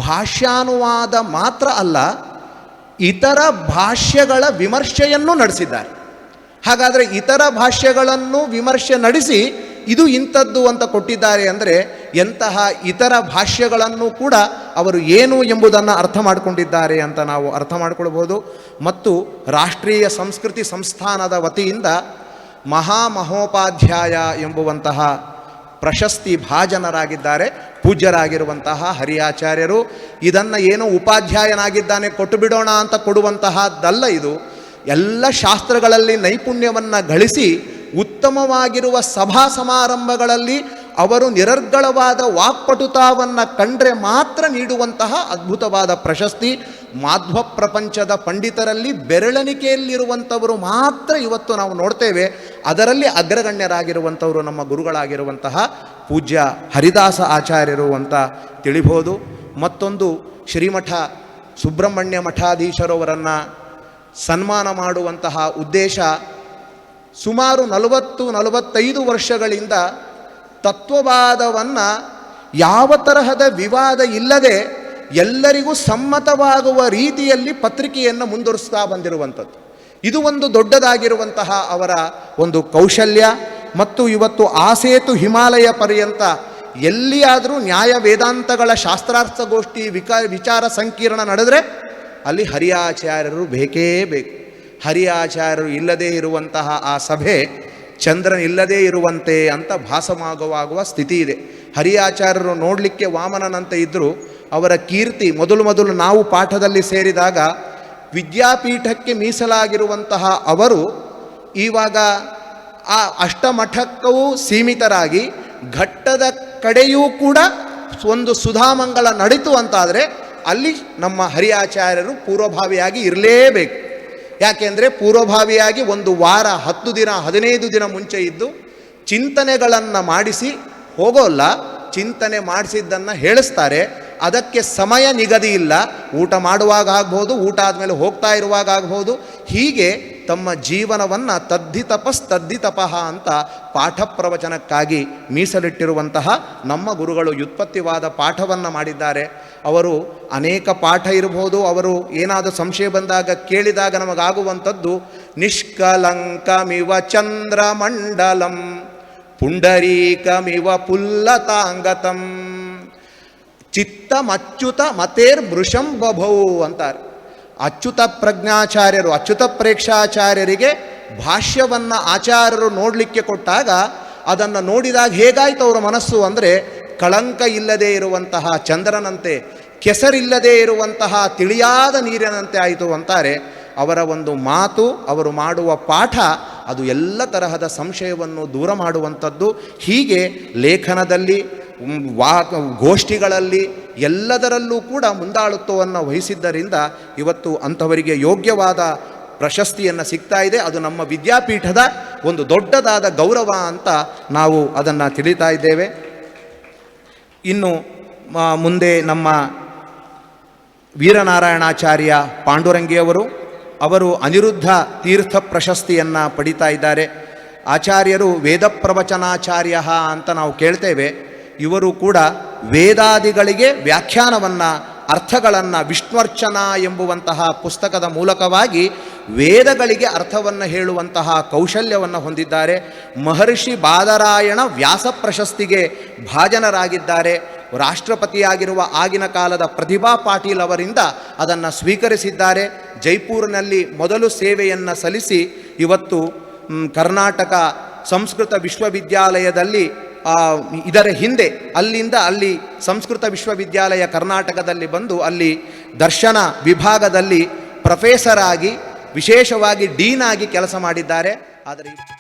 ಭಾಷ್ಯಾನುವಾದ ಮಾತ್ರ ಅಲ್ಲ, ಇತರ ಭಾಷ್ಯಗಳ ವಿಮರ್ಶೆಯನ್ನು ನಡೆಸಿದ್ದಾರೆ. ಹಾಗಾದರೆ ಇತರ ಭಾಷ್ಯಗಳನ್ನು ವಿಮರ್ಶೆ ನಡೆಸಿ ಇದು ಇಂಥದ್ದು ಅಂತ ಕೊಟ್ಟಿದ್ದಾರೆ ಅಂದರೆ ಎಂತಹ ಇತರ ಭಾಷ್ಯಗಳನ್ನು ಕೂಡ ಅವರು ಏನು ಎಂಬುದನ್ನು ಅರ್ಥ ಮಾಡಿಕೊಂಡಿದ್ದಾರೆ ಅಂತ ನಾವು ಅರ್ಥ ಮಾಡಿಕೊಳ್ಬೋದು. ಮತ್ತು ರಾಷ್ಟ್ರೀಯ ಸಂಸ್ಕೃತಿ ಸಂಸ್ಥಾನದ ವತಿಯಿಂದ ಮಹಾಮಹೋಪಾಧ್ಯಾಯ ಎಂಬುವಂತಹ ಪ್ರಶಸ್ತಿ ಭಾಜನರಾಗಿದ್ದಾರೆ ಪೂಜ್ಯರಾಗಿರುವಂತಹ ಹರಿಯಾಚಾರ್ಯರು. ಇದನ್ನು ಏನೋ ಉಪಾಧ್ಯಾಯನಾಗಿದ್ದಾನೆ ಕೊಟ್ಟು ಬಿಡೋಣ ಅಂತ ಕೊಡುವಂತಹದ್ದಲ್ಲ. ಇದು ಎಲ್ಲ ಶಾಸ್ತ್ರಗಳಲ್ಲಿ ನೈಪುಣ್ಯವನ್ನು ಗಳಿಸಿ ಉತ್ತಮವಾಗಿರುವ ಸಭಾ ಸಮಾರಂಭಗಳಲ್ಲಿ ಅವರು ನಿರರ್ಗಳವಾದ ವಾಕ್ಪಟುತಾವನ್ನು ಕಂಡ್ರೆ ಮಾತ್ರ ನೀಡುವಂತಹ ಅದ್ಭುತವಾದ ಪ್ರಶಸ್ತಿ. ಮಾಧ್ವ ಪ್ರಪಂಚದ ಪಂಡಿತರಲ್ಲಿ ಬೆರಳೆಣಿಕೆಯಲ್ಲಿರುವಂಥವರು ಮಾತ್ರ ಇವತ್ತು ನಾವು ನೋಡ್ತೇವೆ. ಅದರಲ್ಲಿ ಅಗ್ರಗಣ್ಯರಾಗಿರುವಂಥವರು ನಮ್ಮ ಗುರುಗಳಾಗಿರುವಂತಹ ಪೂಜ್ಯ ಹರಿದಾಸ ಆಚಾರ್ಯರು ಅಂತ ತಿಳಿಬೋದು. ಮತ್ತೊಂದು ಶ್ರೀಮಠ ಸುಬ್ರಹ್ಮಣ್ಯ ಮಠಾಧೀಶರವರನ್ನು ಸನ್ಮಾನ ಮಾಡುವಂತಹ ಉದ್ದೇಶ, ಸುಮಾರು 40-45 ವರ್ಷಗಳಿಂದ ತತ್ವವಾದವನ್ನು ಯಾವ ತರಹದ ವಿವಾದ ಇಲ್ಲದೆ ಎಲ್ಲರಿಗೂ ಸಮ್ಮತವಾಗುವ ರೀತಿಯಲ್ಲಿ ಪತ್ರಿಕೆಯನ್ನು ಮುಂದುವರಿಸ್ತಾ ಬಂದಿರುವಂಥದ್ದು. ಇದು ಒಂದು ದೊಡ್ಡದಾಗಿರುವಂತಹ ಅವರ ಒಂದು ಕೌಶಲ್ಯ. ಮತ್ತು ಇವತ್ತು ಆಸೇತು ಹಿಮಾಲಯ ಪರ್ಯಂತ ಎಲ್ಲಿಯಾದರೂ ನ್ಯಾಯ ವೇದಾಂತಗಳ ಶಾಸ್ತ್ರಾರ್ಥಗೋಷ್ಠಿ ವಿಚಾರ ಸಂಕಿರಣ ನಡೆದರೆ ಅಲ್ಲಿ ಹರಿಯಾಚಾರ್ಯರು ಬೇಕೇ ಬೇಕು. ಹರಿಯಾಚಾರ್ಯರು ಇಲ್ಲದೇ ಇರುವಂತಹ ಆ ಸಭೆ ಚಂದ್ರನಿಲ್ಲದೇ ಇರುವಂತೆ ಅಂತ ಭಾಸವಾಗುವ ಸ್ಥಿತಿ ಇದೆ. ಹರಿಯಾಚಾರ್ಯರು ನೋಡಲಿಕ್ಕೆ ವಾಮನನಂತೆ ಇದ್ದರು. ಅವರ ಕೀರ್ತಿ ಮೊದಲು ನಾವು ಪಾಠದಲ್ಲಿ ಸೇರಿದಾಗ ವಿದ್ಯಾಪೀಠಕ್ಕೆ ಮೀಸಲಾಗಿರುವಂತಹ ಅವರು ಇವಾಗ ಆ ಅಷ್ಟಮಠಕ್ಕೂ ಸೀಮಿತರಾಗಿ ಘಟ್ಟದ ಕಡೆಯೂ ಕೂಡ ಒಂದು ಸುಧಾಮಂಗಳ ನಡೀತು ಅಂತಾದರೆ ಅಲ್ಲಿ ನಮ್ಮ ಹರಿಯಾಚಾರ್ಯರು ಪೂರ್ವಭಾವಿಯಾಗಿ ಇರಲೇಬೇಕು. ಯಾಕೆಂದರೆ ಪೂರ್ವಭಾವಿಯಾಗಿ ಒಂದು ವಾರ 10 ದಿನ 15 ದಿನ ಮುಂಚೆ ಇದ್ದು ಚಿಂತನೆಗಳನ್ನು ಮಾಡಿಸಿ ಹೋಗೋಲ್ಲ, ಚಿಂತನೆ ಮಾಡಿಸಿದ್ದನ್ನು ಹೇಳಿಸ್ತಾರೆ. ಅದಕ್ಕೆ ಸಮಯ ನಿಗದಿ ಇಲ್ಲ. ಊಟ ಮಾಡುವಾಗ ಆಗ್ಬೋದು, ಊಟ ಆದಮೇಲೆ ಹೋಗ್ತಾ ಇರುವಾಗ ಆಗ್ಬೋದು. ಹೀಗೆ ತಮ್ಮ ಜೀವನವನ್ನು ತದ್ದಿತಪಃ ಅಂತ ಪಾಠ ಪ್ರವಚನಕ್ಕಾಗಿ ಮೀಸಲಿಟ್ಟಿರುವಂತಹ ನಮ್ಮ ಗುರುಗಳು ವ್ಯುತ್ಪತ್ತಿವಾದ ಪಾಠವನ್ನು ಮಾಡಿದ್ದಾರೆ. ಅವರು ಅನೇಕ ಪಾಠ ಇರಬಹುದು. ಅವರು ಏನಾದರೂ ಸಂಶಯ ಬಂದಾಗ ಕೇಳಿದಾಗ ನಮಗಾಗುವಂಥದ್ದು ನಿಷ್ಕಲಂಕಮಿವ ಚಂದ್ರಮಂಡಲಂ ಪುಂಡರೀಕಮಿವ ಪುಲ್ಲತಾಂಗತಂ ಚಿತ್ತಮಚ್ಯುತ ಮತೇರ್ಭೃಶಂ ಬಭೌ ಅಂತಾರೆ. ಅಚ್ಯುತ ಪ್ರಜ್ಞಾಚಾರ್ಯರು, ಅಚ್ಯುತ ಪ್ರೇಕ್ಷಾಚಾರ್ಯರಿಗೆ ಭಾಷ್ಯವನ್ನು ಆಚಾರ್ಯರು ನೋಡಲಿಕ್ಕೆ ಕೊಟ್ಟಾಗ ಅದನ್ನು ನೋಡಿದಾಗ ಹೇಗಾಯಿತು ಅವರ ಮನಸ್ಸು ಅಂದರೆ ಕಳಂಕ ಇಲ್ಲದೇ ಇರುವಂತಹ ಚಂದ್ರನಂತೆ, ಕೆಸರಿಲ್ಲದೇ ಇರುವಂತಹ ತಿಳಿಯಾದ ನೀರಿನಂತೆ ಆಯಿತು ಅಂತಾರೆ. ಅವರ ಒಂದು ಮಾತು, ಅವರು ಮಾಡುವ ಪಾಠ ಅದು ಎಲ್ಲ ತರಹದ ಸಂಶಯವನ್ನು ದೂರ ಮಾಡುವಂಥದ್ದು. ಹೀಗೆ ಲೇಖನದಲ್ಲಿ, ಗೋಷ್ಠಿಗಳಲ್ಲಿ ಎಲ್ಲದರಲ್ಲೂ ಕೂಡ ಮುಂದಾಳುತ್ವವನ್ನು ವಹಿಸಿದ್ದರಿಂದ ಇವತ್ತು ಅಂಥವರಿಗೆ ಯೋಗ್ಯವಾದ ಪ್ರಶಸ್ತಿಯನ್ನು ಸಿಗ್ತಾ ಇದೆ. ಅದು ನಮ್ಮ ವಿದ್ಯಾಪೀಠದ ಒಂದು ದೊಡ್ಡದಾದ ಗೌರವ ಅಂತ ನಾವು ಅದನ್ನು ತಿಳಿತಾ ಇದ್ದೇವೆ. ಇನ್ನು ಮುಂದೆ ನಮ್ಮ ವೀರನಾರಾಯಣಾಚಾರ್ಯ ಪಾಂಡುರಂಗಿಯವರು ಅನಿರುದ್ಧ ತೀರ್ಥ ಪ್ರಶಸ್ತಿಯನ್ನು ಪಡಿತಾ ಇದ್ದಾರೆ. ಆಚಾರ್ಯರು ವೇದ ಪ್ರವಚನಾಚಾರ್ಯ ಅಂತ ನಾವು ಕೇಳ್ತೇವೆ. ಇವರು ಕೂಡ ವೇದಾದಿಗಳಿಗೆ ವ್ಯಾಖ್ಯಾನವನ್ನು, ಅರ್ಥಗಳನ್ನು, ವಿಷ್ಣುರ್ಚನ ಎಂಬುವಂತಹ ಪುಸ್ತಕದ ಮೂಲಕವಾಗಿ ವೇದಗಳಿಗೆ ಅರ್ಥವನ್ನು ಹೇಳುವಂತಹ ಕೌಶಲ್ಯವನ್ನು ಹೊಂದಿದ್ದಾರೆ. ಮಹರ್ಷಿ ಬಾದರಾಯಣ ವ್ಯಾಸ ಪ್ರಶಸ್ತಿಗೆ ಭಾಜನರಾಗಿದ್ದಾರೆ. ರಾಷ್ಟ್ರಪತಿಯಾಗಿರುವ ಆಗಿನ ಕಾಲದ ಪ್ರತಿಭಾ ಪಾಟೀಲ್ ಅವರಿಂದ ಅದನ್ನು ಸ್ವೀಕರಿಸಿದ್ದಾರೆ. ಜೈಪುರಿನಲ್ಲಿ ಮೊದಲು ಸೇವೆಯನ್ನು ಸಲ್ಲಿಸಿ ಇವತ್ತು ಕರ್ನಾಟಕ ಸಂಸ್ಕೃತ ವಿಶ್ವವಿದ್ಯಾಲಯದಲ್ಲಿ ಇದರ ಹಿಂದೆ ಅಲ್ಲಿಂದ ಅಲ್ಲಿ ಸಂಸ್ಕೃತ ವಿಶ್ವವಿದ್ಯಾಲಯ ಕರ್ನಾಟಕದಲ್ಲಿ ಬಂದು ಅಲ್ಲಿ ದರ್ಶನ ವಿಭಾಗದಲ್ಲಿ ಪ್ರೊಫೆಸರ್ ಆಗಿ ವಿಶೇಷವಾಗಿ ಡೀನ್ ಆಗಿ ಕೆಲಸ ಮಾಡಿದ್ದಾರೆ. ಆದರೆ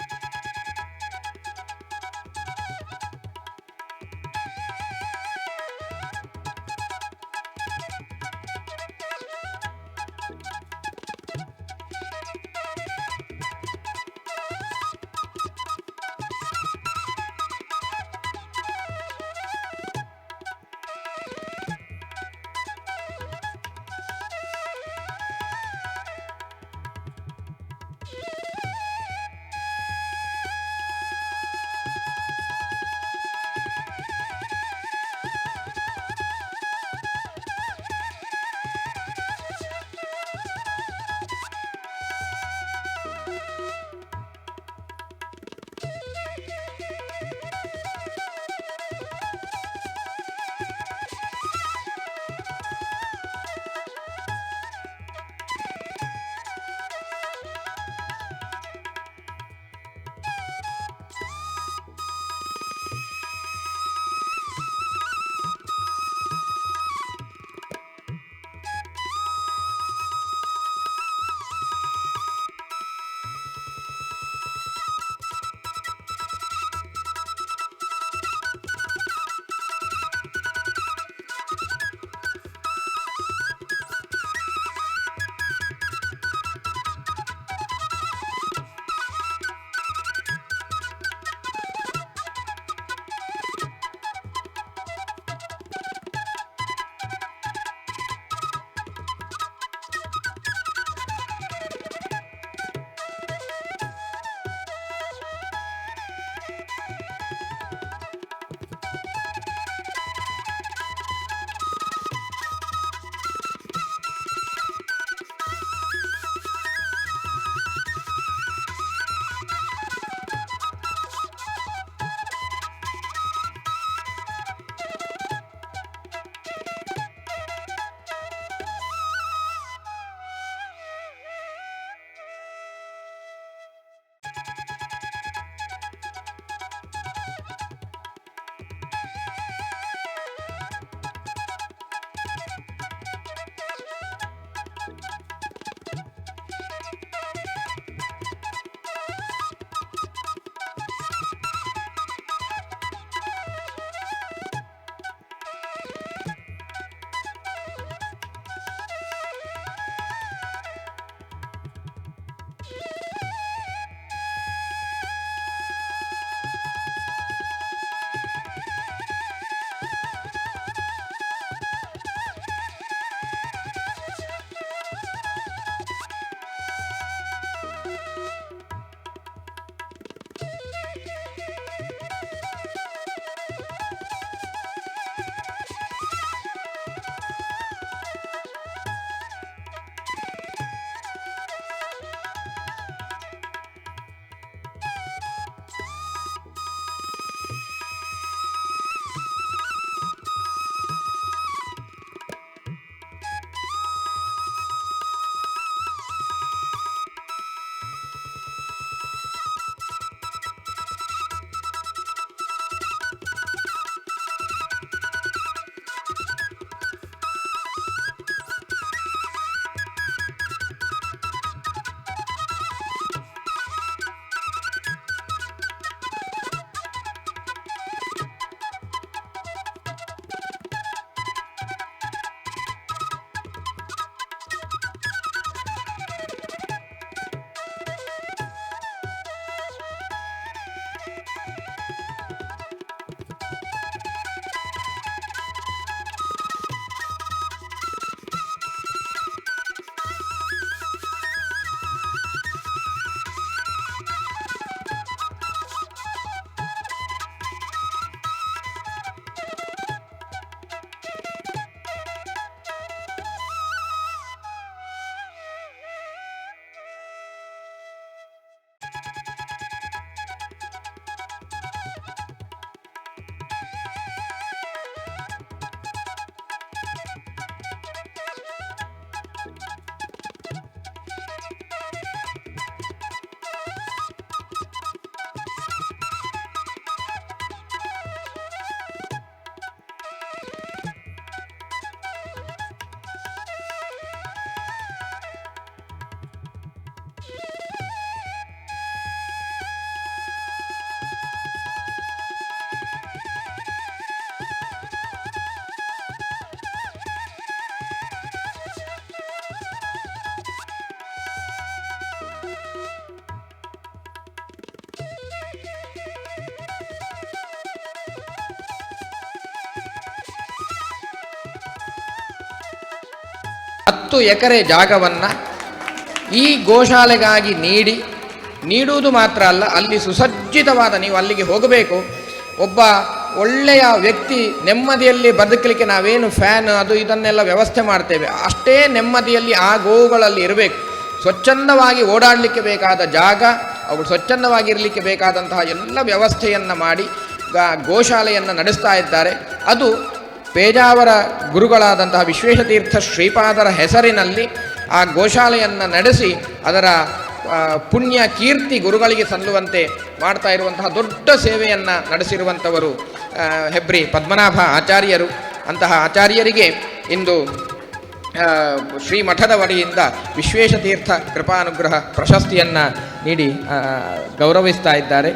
10 ಎಕರೆ ಜಾಗವನ್ನು ಈ ಗೋಶಾಲೆಗಾಗಿ ನೀಡುವುದು ಮಾತ್ರ ಅಲ್ಲ, ಅಲ್ಲಿ ಸುಸಜ್ಜಿತವಾದ, ನೀವು ಅಲ್ಲಿಗೆ ಹೋಗಬೇಕು, ಒಬ್ಬ ಒಳ್ಳೆಯ ವ್ಯಕ್ತಿ ನೆಮ್ಮದಿಯಲ್ಲಿ ಬದುಕಲಿಕ್ಕೆ ನಾವೇನು ಫ್ಯಾನ್ ಅದು ಇದನ್ನೆಲ್ಲ ವ್ಯವಸ್ಥೆ ಮಾಡ್ತೇವೆ, ಅಷ್ಟೇ ನೆಮ್ಮದಿಯಲ್ಲಿ ಆ ಗೋವುಗಳಲ್ಲಿ ಇರಬೇಕು. ಸ್ವಚ್ಛಂದವಾಗಿ ಓಡಾಡಲಿಕ್ಕೆ ಬೇಕಾದ ಜಾಗ, ಅವು ಸ್ವಚ್ಛಂದವಾಗಿರಲಿಕ್ಕೆ ಬೇಕಾದಂತಹ ಎಲ್ಲ ವ್ಯವಸ್ಥೆಯನ್ನು ಮಾಡಿ ಗೋಶಾಲೆಯನ್ನು ನಡೆಸ್ತಾ ಇದ್ದಾರೆ. ಅದು ಪೇಜಾವರ ಗುರುಗಳಾದಂತಹ ವಿಶ್ವೇಶತೀರ್ಥ ಶ್ರೀಪಾದರ ಹೆಸರಿನಲ್ಲಿ ಆ ಗೋಶಾಲೆಯನ್ನು ನಡೆಸಿ ಅದರ ಪುಣ್ಯ ಕೀರ್ತಿ ಗುರುಗಳಿಗೆ ಸಲ್ಲುವಂತೆ ಮಾಡ್ತಾ ಇರುವಂತಹ ದೊಡ್ಡ ಸೇವೆಯನ್ನು ನಡೆಸಿರುವಂಥವರು ಹೆಬ್ರಿ ಪದ್ಮನಾಭ ಆಚಾರ್ಯರು. ಅಂತಹ ಆಚಾರ್ಯರಿಗೆ ಇಂದು ಶ್ರೀಮಠದ ವಡಿಯಿಂದ ವಿಶ್ವೇಶತೀರ್ಥ ಕೃಪಾನುಗ್ರಹ ಪ್ರಶಸ್ತಿಯನ್ನು ನೀಡಿ ಗೌರವಿಸ್ತಾ ಇದ್ದಾರೆ.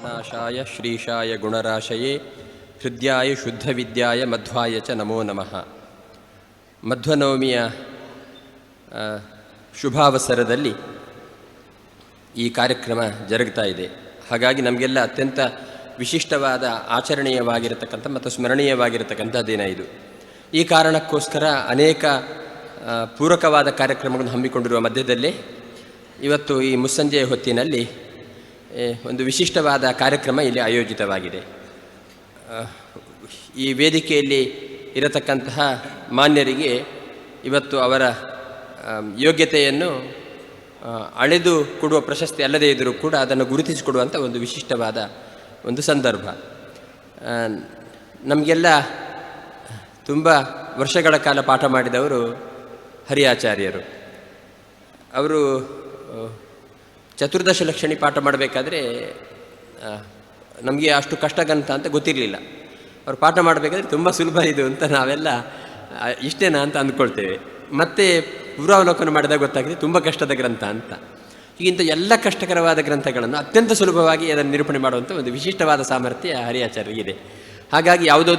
ನಾಶಾಯ ಶ್ರೀಶಾಯ ಗುಣರಾಶಯೇ ಹೃದ್ಯಾಯ ಶುದ್ಧವಿದ್ಯಾಯ ಮಧ್ವಾಯ ಚ ನಮೋ ನಮಃ. ಮಧ್ವನವಮಿಯ ಶುಭಾವಸರದಲ್ಲಿ ಈ ಕಾರ್ಯಕ್ರಮ ಜರುಗ್ತಾ ಇದೆ. ಹಾಗಾಗಿ ನಮಗೆಲ್ಲ ಅತ್ಯಂತ ವಿಶಿಷ್ಟವಾದ ಆಚರಣೀಯವಾಗಿರತಕ್ಕಂಥ ಮತ್ತು ಸ್ಮರಣೀಯವಾಗಿರತಕ್ಕಂಥ ದಿನ ಇದು. ಈ ಕಾರಣಕ್ಕೋಸ್ಕರ ಅನೇಕ ಪೂರಕವಾದ ಕಾರ್ಯಕ್ರಮಗಳನ್ನು ಹಮ್ಮಿಕೊಂಡಿರುವ ಮಧ್ಯದಲ್ಲೇ ಇವತ್ತು ಈ ಮುಸ್ಸಂಜೆಯ ಹೊತ್ತಿನಲ್ಲಿ ಒಂದು ವಿಶಿಷ್ಟವಾದ ಕಾರ್ಯಕ್ರಮ ಇಲ್ಲಿ ಆಯೋಜಿತವಾಗಿದೆ. ಈ ವೇದಿಕೆಯಲ್ಲಿ ಇರತಕ್ಕಂತಹ ಮಾನ್ಯರಿಗೆ ಇವತ್ತು ಅವರ ಯೋಗ್ಯತೆಯನ್ನು ಅಳೆದು ಕೊಡುವ ಪ್ರಶಸ್ತಿ ಅಲ್ಲದೇ ಇದ್ದರೂ ಕೂಡ ಅದನ್ನು ಗುರುತಿಸಿಕೊಡುವಂಥ ಒಂದು ವಿಶಿಷ್ಟವಾದ ಒಂದು ಸಂದರ್ಭ. ನಮಗೆಲ್ಲ ತುಂಬ ವರ್ಷಗಳ ಕಾಲ ಪಾಠ ಮಾಡಿದವರು ಹರಿಯಾಚಾರ್ಯರು. ಅವರು ಚತುರ್ದಶ ಲಕ್ಷಣಿ ಪಾಠ ಮಾಡಬೇಕಾದ್ರೆ ನಮಗೆ ಅಷ್ಟು ಕಷ್ಟಗಂತ ಅಂತ ಗೊತ್ತಿರಲಿಲ್ಲ. ಅವರು ಪಾಠ ಮಾಡಬೇಕಾದ್ರೆ ತುಂಬ ಸುಲಭ ಇದು ಅಂತ ನಾವೆಲ್ಲ ಇಷ್ಟೇನಾ ಅಂತ ಅಂದ್ಕೊಳ್ತೇವೆ. ಮತ್ತು ಪೂರ್ವಾವಲೋಕನ ಮಾಡಿದಾಗ ಗೊತ್ತಾಗಿದೆ ತುಂಬ ಕಷ್ಟದ ಗ್ರಂಥ ಅಂತ. ಹೀಗಿಂತ ಎಲ್ಲ ಕಷ್ಟಕರವಾದ ಗ್ರಂಥಗಳನ್ನು ಅತ್ಯಂತ ಸುಲಭವಾಗಿ ಅದನ್ನು ನಿರೂಪಣೆ ಮಾಡುವಂಥ ಒಂದು ವಿಶಿಷ್ಟವಾದ ಸಾಮರ್ಥ್ಯ ಹರಿಯಾಚಾರ್ಯರಿಗಿದೆ. ಹಾಗಾಗಿ ಯಾವುದೋ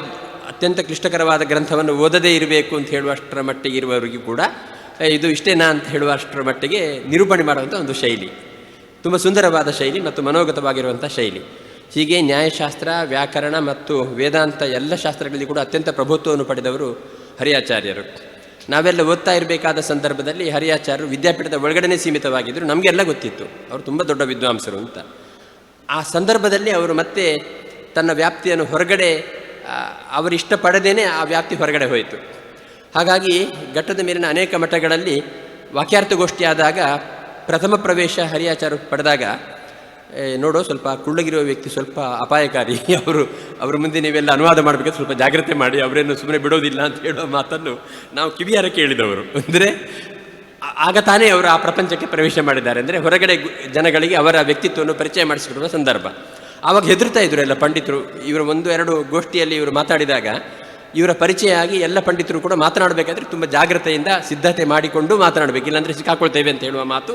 ಅತ್ಯಂತ ಕ್ಲಿಷ್ಟಕರವಾದ ಗ್ರಂಥವನ್ನು ಓದದೇ ಇರಬೇಕು ಅಂತ ಹೇಳುವಷ್ಟರ ಮಟ್ಟಿಗೆ ಇರುವವರಿಗೂ ಕೂಡ ಇದು ಇಷ್ಟೇನಾ ಅಂತ ಹೇಳುವಷ್ಟರ ಮಟ್ಟಿಗೆ ನಿರೂಪಣೆ ಮಾಡುವಂಥ ಒಂದು ಶೈಲಿ, ತುಂಬ ಸುಂದರವಾದ ಶೈಲಿ ಮತ್ತು ಮನೋಗತವಾಗಿರುವಂಥ ಶೈಲಿ. ಹೀಗೆ ನ್ಯಾಯಶಾಸ್ತ್ರ, ವ್ಯಾಕರಣ ಮತ್ತು ವೇದಾಂತ ಎಲ್ಲ ಶಾಸ್ತ್ರಗಳಲ್ಲಿ ಕೂಡ ಅತ್ಯಂತ ಪ್ರಭುತ್ವವನ್ನು ಪಡೆದವರು ಹರಿಯಾಚಾರ್ಯರು. ನಾವೆಲ್ಲ ಓದ್ತಾ ಇರಬೇಕಾದ ಸಂದರ್ಭದಲ್ಲಿ ಹರಿಯಾಚಾರ್ಯರು ವಿದ್ಯಾಪೀಠದ ಒಳಗಡೆ ಸೀಮಿತವಾಗಿದ್ದರು. ನಮಗೆಲ್ಲ ಗೊತ್ತಿತ್ತು ಅವರು ತುಂಬ ದೊಡ್ಡ ವಿದ್ವಾಂಸರು ಅಂತ. ಆ ಸಂದರ್ಭದಲ್ಲಿ ಅವರು ಮತ್ತೆ ತನ್ನ ವ್ಯಾಪ್ತಿಯನ್ನು ಹೊರಗಡೆ ಅವರಿಷ್ಟಪಡದೇನೆ ಆ ವ್ಯಾಪ್ತಿ ಹೊರಗಡೆ ಹೋಯಿತು. ಹಾಗಾಗಿ ಘಟ್ಟದ ಮೇಲಿನ ಅನೇಕ ಮಠಗಳಲ್ಲಿ ವಾಕ್ಯಾರ್ಥಗೋಷ್ಠಿ ಆದಾಗ ಪ್ರಥಮ ಪ್ರವೇಶ ಹರಿಯಾಚಾರ್ಯ ಪಡೆದಾಗ ನೋಡೋ ಸ್ವಲ್ಪ ಕುಳ್ಳಗಿರುವ ವ್ಯಕ್ತಿ ಸ್ವಲ್ಪ ಅಪಾಯಕಾರಿ, ಅವರ ಮುಂದೆ ನೀವೆಲ್ಲ ಅನುವಾದ ಮಾಡಬೇಕಾದ್ರೆ ಸ್ವಲ್ಪ ಜಾಗ್ರತೆ ಮಾಡಿ, ಅವರೇನು ಸುಮ್ಮನೆ ಬಿಡೋದಿಲ್ಲ ಅಂತ ಹೇಳೋ ಮಾತನ್ನು ನಾವು ಕಿವಿಯಾರ ಕೇಳಿದವರು. ಅಂದರೆ ಆಗ ತಾನೇ ಅವರು ಆ ಪ್ರಪಂಚಕ್ಕೆ ಪ್ರವೇಶ ಮಾಡಿದ್ದಾರೆ. ಅಂದರೆ ಹೊರಗಡೆ ಜನಗಳಿಗೆ ಅವರ ವ್ಯಕ್ತಿತ್ವವನ್ನು ಪರಿಚಯ ಮಾಡಿಸಿಕೊಡುವ ಸಂದರ್ಭ. ಆವಾಗ ಹೆದರ್ತಾ ಇದ್ರು ಎಲ್ಲ ಪಂಡಿತರು. ಇವರು 1-2 ಗೋಷ್ಠಿಯಲ್ಲಿ ಇವರು ಮಾತಾಡಿದಾಗ ಇವರ ಪರಿಚಯ ಆಗಿ ಎಲ್ಲ ಪಂಡಿತರು ಕೂಡ ಮಾತನಾಡಬೇಕಾದ್ರೆ ತುಂಬ ಜಾಗ್ರತೆಯಿಂದ ಸಿದ್ಧತೆ ಮಾಡಿಕೊಂಡು ಮಾತನಾಡಬೇಕು, ಇಲ್ಲಾಂದರೆ ಸಿಕ್ಕಾಕೊಳ್ತೇವೆ ಅಂತ ಹೇಳುವ ಮಾತು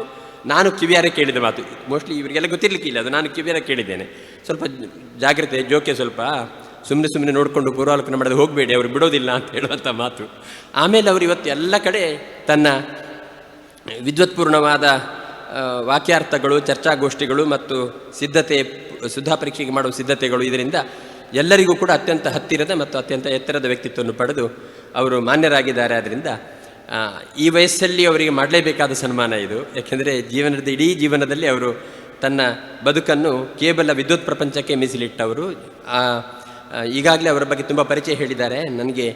ನಾನು ಕಿವಿಯಾರೆ ಕೇಳಿದ ಮಾತು. ಮೋಸ್ಟ್ಲಿ ಇವರಿಗೆಲ್ಲ ಗೊತ್ತಿರಲಿಕ್ಕಿಲ್ಲ, ಅದು ನಾನು ಕಿವಿಯಾರೆ ಕೇಳಿದ್ದೇನೆ. ಸ್ವಲ್ಪ ಜಾಗ್ರತೆ, ಜೋಕೆ, ಸ್ವಲ್ಪ ಸುಮ್ಮನೆ ನೋಡಿಕೊಂಡು ಪೂರ್ವಾಲೋಕನ ಮಾಡೋದು ಹೋಗಬೇಡಿ, ಅವರು ಬಿಡೋದಿಲ್ಲ ಅಂತ ಹೇಳುವಂಥ ಮಾತು. ಆಮೇಲೆ ಅವರು ಇವತ್ತು ಎಲ್ಲ ಕಡೆ ತನ್ನ ವಿದ್ವತ್ಪೂರ್ಣವಾದ ವಾಕ್ಯಾರ್ಥಗಳು, ಚರ್ಚಾಗೋಷ್ಠಿಗಳು ಮತ್ತು ಸಿದ್ಧತೆ, ಸುಧಾ ಪರೀಕ್ಷೆಗೆ ಮಾಡುವ ಸಿದ್ಧತೆಗಳು, ಇದರಿಂದ ಎಲ್ಲರಿಗೂ ಕೂಡ ಅತ್ಯಂತ ಹತ್ತಿರದ ಮತ್ತು ಅತ್ಯಂತ ಎತ್ತರದ ವ್ಯಕ್ತಿತ್ವವನ್ನು ಪಡೆದು ಅವರು ಮಾನ್ಯರಾಗಿದ್ದಾರೆ. ಆದ್ದರಿಂದ ಈ ವಯಸ್ಸಲ್ಲಿ ಅವರಿಗೆ ಮಾಡಲೇಬೇಕಾದ ಸನ್ಮಾನ ಇದು. ಯಾಕೆಂದರೆ ಇಡೀ ಜೀವನದಲ್ಲಿ ಅವರು ತನ್ನ ಬದುಕನ್ನು ಕೇವಲ ವಿದ್ಯುತ್ ಪ್ರಪಂಚಕ್ಕೆ ಮೀಸಲಿಟ್ಟವರು. ಈಗಾಗಲೇ ಅವರ ಬಗ್ಗೆ ತುಂಬ ಪರಿಚಯ ಹೇಳಿದ್ದಾರೆ. ನನಗೆ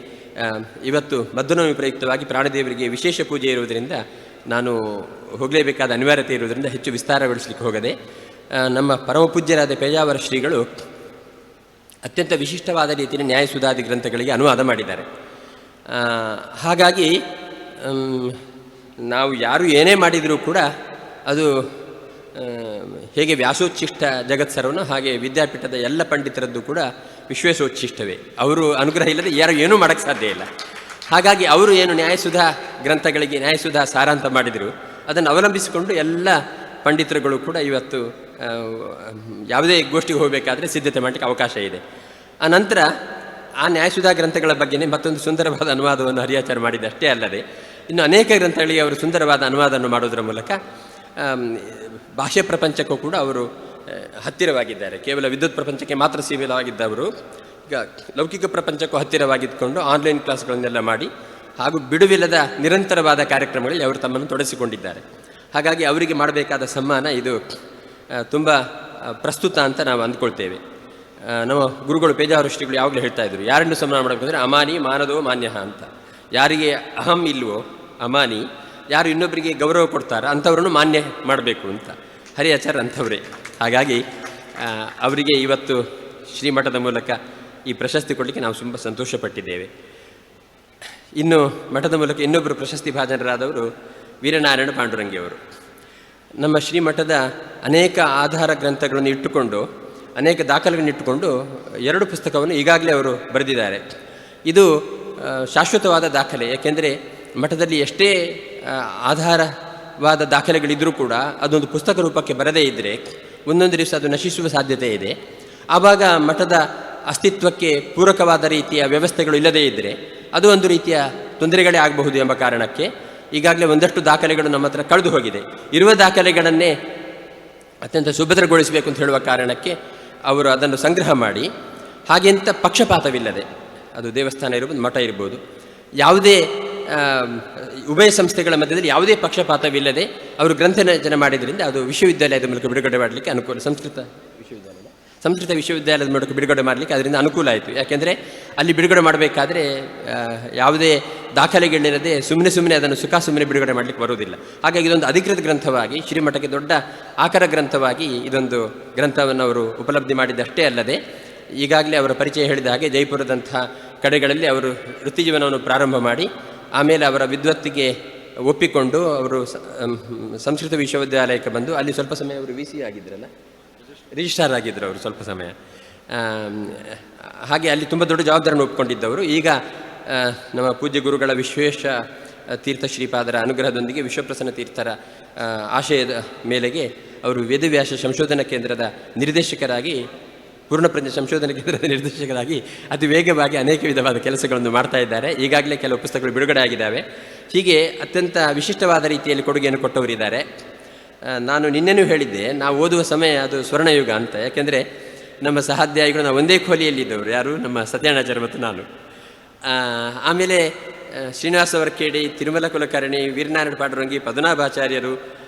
ಇವತ್ತು ಮಧ್ವನವಮಿ ಪ್ರಯುಕ್ತವಾಗಿ ಪ್ರಾಣದೇವರಿಗೆ ವಿಶೇಷ ಪೂಜೆ ಇರುವುದರಿಂದ ನಾನು ಹೋಗಲೇಬೇಕಾದ ಅನಿವಾರ್ಯತೆ ಇರುವುದರಿಂದ ಹೆಚ್ಚು ವಿಸ್ತಾರಗೊಳಿಸಲಿಕ್ಕೆ ಹೋಗದೆ, ನಮ್ಮ ಪರಮ ಪೂಜ್ಯರಾದ ಪೇಜಾವರ ಶ್ರೀಗಳು ಅತ್ಯಂತ ವಿಶಿಷ್ಟವಾದ ರೀತಿಯಲ್ಲಿ ನ್ಯಾಯಸುಧಾದಿ ಗ್ರಂಥಗಳಿಗೆ ಅನುವಾದ ಮಾಡಿದ್ದಾರೆ. ಹಾಗಾಗಿ ನಾವು ಯಾರು ಏನೇ ಮಾಡಿದರೂ ಕೂಡ ಅದು ಹೇಗೆ ವ್ಯಾಸೋಚ್ಛಿಷ್ಟ ಜಗತ್ಸರ್ವನೋ ಹಾಗೆ ವಿದ್ಯಾಪೀಠದ ಎಲ್ಲ ಪಂಡಿತರದ್ದು ಕೂಡ ವಿಶ್ವೇಶೋಚ್ಛಿಷ್ಟವೇ. ಅವರು ಅನುಗ್ರಹ ಇಲ್ಲದೆ ಯಾರು ಏನೂ ಮಾಡೋಕ್ಕೆ ಸಾಧ್ಯ ಇಲ್ಲ. ಹಾಗಾಗಿ ಅವರು ಏನು ನ್ಯಾಯಸುಧಾ ಗ್ರಂಥಗಳಿಗೆ ನ್ಯಾಯಸುಧಾ ಸಾರ ಅಂತ ಮಾಡಿದರು, ಅದನ್ನು ಅವಲಂಬಿಸಿಕೊಂಡು ಎಲ್ಲ ಪಂಡಿತರುಗಳು ಕೂಡ ಇವತ್ತು ಯಾವುದೇ ಗೋಷ್ಠಿಗೆ ಹೋಗಬೇಕಾದ್ರೆ ಸಿದ್ಧತೆ ಮಾಡಲಿಕ್ಕೆ ಅವಕಾಶ ಇದೆ. ಆ ನಂತರ ಆ ನ್ಯಾಯಸುಧಾ ಗ್ರಂಥಗಳ ಬಗ್ಗೆನೇ ಮತ್ತೊಂದು ಸುಂದರವಾದ ಅನುವಾದವನ್ನು ಹರಿಯಾಚಾರ್ಯ ಮಾಡಿದಷ್ಟೇ ಅಲ್ಲದೆ ಇನ್ನು ಅನೇಕ ಗ್ರಂಥಗಳಿಗೆ ಅವರು ಸುಂದರವಾದ ಅನುವಾದವನ್ನು ಮಾಡೋದರ ಮೂಲಕ ಭಾಷೆ ಪ್ರಪಂಚಕ್ಕೂ ಕೂಡ ಅವರು ಹತ್ತಿರವಾಗಿದ್ದಾರೆ. ಕೇವಲ ವಿದ್ಯುತ್ ಪ್ರಪಂಚಕ್ಕೆ ಮಾತ್ರ ಸೀಮಿತವಾಗಿದ್ದವರು ಈಗ ಲೌಕಿಕ ಪ್ರಪಂಚಕ್ಕೂ ಹತ್ತಿರವಾಗಿದ್ದುಕೊಂಡು ಆನ್ಲೈನ್ ಕ್ಲಾಸ್ಗಳನ್ನೆಲ್ಲ ಮಾಡಿ ಹಾಗೂ ಬಿಡುವಿಲ್ಲದ ನಿರಂತರವಾದ ಕಾರ್ಯಕ್ರಮಗಳಲ್ಲಿ ಅವರು ತಮ್ಮನ್ನು ತೊಡಗಿಸಿಕೊಂಡಿದ್ದಾರೆ. ಹಾಗಾಗಿ ಅವರಿಗೆ ಮಾಡಬೇಕಾದ ಸನ್ಮಾನ ಇದು ತುಂಬ ಪ್ರಸ್ತುತ ಅಂತ ನಾವು ಅಂದ್ಕೊಳ್ತೇವೆ. ನಮ್ಮ ಗುರುಗಳು ಪೇಜಾವರ ಶ್ರೀಗಳು ಯಾವಾಗಲೂ ಹೇಳ್ತಾ ಇದ್ರು, ಯಾರನ್ನು ಸನ್ಮಾನ ಮಾಡಬೇಕಂದ್ರೆ ಅಮಾನಿ ಮಾನದೋ ಮಾನ್ಯ ಅಂತ. ಯಾರಿಗೆ ಅಹಂ ಇಲ್ವೋ ಅಮಾನಿ, ಯಾರು ಇನ್ನೊಬ್ಬರಿಗೆ ಗೌರವ ಕೊಡ್ತಾರೋ ಅಂಥವ್ರನ್ನು ಮಾನ್ಯ ಮಾಡಬೇಕು ಅಂತ ಹರಿಯಾಚಾರ್ಯ ಅಂಥವ್ರೆ. ಹಾಗಾಗಿ ಅವರಿಗೆ ಇವತ್ತು ಶ್ರೀಮಠದ ಮೂಲಕ ಈ ಪ್ರಶಸ್ತಿ ಕೊಡಲಿಕ್ಕೆ ನಾವು ತುಂಬ ಸಂತೋಷಪಟ್ಟಿದ್ದೇವೆ. ಇನ್ನು ಮಠದ ಮೂಲಕ ಇನ್ನೊಬ್ಬರು ಪ್ರಶಸ್ತಿ ಭಾಜನರಾದವರು ವೀರನಾರಾಯಣ ಪಾಂಡುರಂಗಿಯವರು. ನಮ್ಮ ಶ್ರೀಮಠದ ಅನೇಕ ಆಧಾರ ಗ್ರಂಥಗಳನ್ನು ಇಟ್ಟುಕೊಂಡು, ಅನೇಕ ದಾಖಲೆಗಳನ್ನು ಇಟ್ಟುಕೊಂಡು 2 ಪುಸ್ತಕವನ್ನು ಈಗಾಗಲೇ ಅವರು ಬರೆದಿದ್ದಾರೆ. ಇದು ಶಾಶ್ವತವಾದ ದಾಖಲೆ. ಯಾಕೆಂದರೆ ಮಠದಲ್ಲಿ ಎಷ್ಟೇ ಆಧಾರವಾದ ದಾಖಲೆಗಳಿದ್ದರೂ ಕೂಡ ಅದೊಂದು ಪುಸ್ತಕ ರೂಪಕ್ಕೆ ಬರದೇ ಇದ್ದರೆ ಒಂದೊಂದು ದಿವಸ ಅದು ನಶಿಸುವ ಸಾಧ್ಯತೆ ಇದೆ. ಆವಾಗ ಮಠದ ಅಸ್ತಿತ್ವಕ್ಕೆ ಪೂರಕವಾದ ರೀತಿಯ ವ್ಯವಸ್ಥೆಗಳು ಇಲ್ಲದೇ ಇದ್ದರೆ ಅದು ಒಂದು ರೀತಿಯ ತೊಂದರೆಗಳೇ ಆಗಬಹುದು ಎಂಬ ಕಾರಣಕ್ಕೆ ಈಗಾಗಲೇ ಒಂದಷ್ಟು ದಾಖಲೆಗಳು ನಮ್ಮ ಹತ್ರ ಕಳೆದು ಹೋಗಿದೆ. ಇರುವ ದಾಖಲೆಗಳನ್ನೇ ಅತ್ಯಂತ ಸುಭದ್ರಗೊಳಿಸಬೇಕು ಅಂತ ಹೇಳುವ ಕಾರಣಕ್ಕೆ ಅವರು ಅದನ್ನು ಸಂಗ್ರಹ ಮಾಡಿ, ಹಾಗೆಂತ ಪಕ್ಷಪಾತವಿಲ್ಲದೆ, ಅದು ದೇವಸ್ಥಾನ ಇರ್ಬೋದು, ಮಠ ಇರ್ಬೋದು, ಯಾವುದೇ ಉಭಯ ಸಂಸ್ಥೆಗಳ ಮಧ್ಯದಲ್ಲಿ ಯಾವುದೇ ಪಕ್ಷಪಾತವಿಲ್ಲದೆ ಅವರು ಗ್ರಂಥರಚನೆ ಮಾಡಿದ್ರಿಂದ ಅದು ವಿಶ್ವವಿದ್ಯಾಲಯದ ಮೂಲಕ ಬಿಡುಗಡೆ ಮಾಡಲಿಕ್ಕೆ ಅನುಕೂಲ. ಸಂಸ್ಕೃತ ವಿಶ್ವವಿದ್ಯಾಲಯದ ಮೂಲಕ ಬಿಡುಗಡೆ ಮಾಡಲಿಕ್ಕೆ ಅದರಿಂದ ಅನುಕೂಲ ಆಯಿತು. ಯಾಕೆಂದರೆ ಅಲ್ಲಿ ಬಿಡುಗಡೆ ಮಾಡಬೇಕಾದ್ರೆ ಯಾವುದೇ ದಾಖಲೆಗಳಿಲ್ಲದೆ ಸುಮ್ಮನೆ ಅದನ್ನು ಸುಮ್ಮನೆ ಬಿಡುಗಡೆ ಮಾಡಲಿಕ್ಕೆ ಬರುವುದಿಲ್ಲ. ಹಾಗಾಗಿ ಇದೊಂದು ಅಧಿಕೃತ ಗ್ರಂಥವಾಗಿ ಶ್ರೀಮಠಕ್ಕೆ ದೊಡ್ಡ ಆಕಾರ ಗ್ರಂಥವಾಗಿ ಇದೊಂದು ಗ್ರಂಥವನ್ನು ಅವರು ಉಪಲಬ್ಧಿ ಮಾಡಿದ್ದಷ್ಟೇ ಅಲ್ಲದೆ, ಈಗಾಗಲೇ ಅವರ ಪರಿಚಯ ಹೇಳಿದ ಹಾಗೆ ಜೈಪುರದಂಥ ಕಡೆಗಳಲ್ಲಿ ಅವರು ವೃತ್ತಿಜೀವನವನ್ನು ಪ್ರಾರಂಭ ಮಾಡಿ ಆಮೇಲೆ ಅವರ ವಿದ್ವತ್ತಿಗೆ ಒಪ್ಪಿಕೊಂಡು ಅವರು ಸಂಸ್ಕೃತ ವಿಶ್ವವಿದ್ಯಾಲಯಕ್ಕೆ ಬಂದು ಅಲ್ಲಿ ಸ್ವಲ್ಪ ಸಮಯ ಅವರು VC ಆಗಿದ್ರಲ್ಲ, ರಿಜಿಸ್ಟ್ರಾರ್ ಆಗಿದ್ದರು ಅವರು ಸ್ವಲ್ಪ ಸಮಯ. ಹಾಗೆ ಅಲ್ಲಿ ತುಂಬ ದೊಡ್ಡ ಜವಾಬ್ದಾರಿಯನ್ನು ಒಪ್ಪಿಕೊಂಡಿದ್ದವರು. ಈಗ ನಮ್ಮ ಪೂಜ್ಯ ಗುರುಗಳ ವಿಶ್ವೇಶ ತೀರ್ಥ ಶ್ರೀಪಾದರ ಅನುಗ್ರಹದೊಂದಿಗೆ ವಿಶ್ವಪ್ರಸನ್ನ ತೀರ್ಥರ ಆಶಯದ ಮೇಲೆಗೆ ಅವರು ವೇದವ್ಯಾಸ ಸಂಶೋಧನಾ ಕೇಂದ್ರದ ನಿರ್ದೇಶಕರಾಗಿ, ಪೂರ್ಣಪ್ರಜ್ಞ ಸಂಶೋಧನಾ ಕೇಂದ್ರದ ನಿರ್ದೇಶಕರಾಗಿ ಅತಿ ವೇಗವಾಗಿ ಅನೇಕ ವಿಧವಾದ ಕೆಲಸಗಳನ್ನು ಮಾಡ್ತಾ ಇದ್ದಾರೆ. ಈಗಾಗಲೇ ಕೆಲವು ಪುಸ್ತಕಗಳು ಬಿಡುಗಡೆ ಆಗಿದ್ದಾವೆ. ಹೀಗೆ ಅತ್ಯಂತ ವಿಶಿಷ್ಟವಾದ ರೀತಿಯಲ್ಲಿ ಕೊಡುಗೆಯನ್ನು ಕೊಟ್ಟವರಿದ್ದಾರೆ. ನಾನು ನಿನ್ನೆನೂ ಹೇಳಿದ್ದೆ, ನಾವು ಓದುವ ಸಮಯ ಅದು ಸ್ವರ್ಣಯುಗ ಅಂತ. ಯಾಕೆಂದರೆ ನಮ್ಮ ಸಹಾಧ್ಯಾಯಿಗಳು ನಾವು ಒಂದೇ ಕೋಲಿಯಲ್ಲಿದ್ದವರು, ಯಾರು ನಮ್ಮ ಸತ್ಯನಾಚಾರ್ಯ ಮತ್ತು ನಾನು. ಆಮೇಲೆ ಶ್ರೀನಿವಾಸ ವರ್ಕೇಡಿ, ತಿರುಮಲ ಕುಲಕರ್ಣಿ, ವೀರನಾರಾಯಣ ಪಾಂಡುರಂಗಿ, ಪದ್ಮನಾಭಾಚಾರ್ಯರು,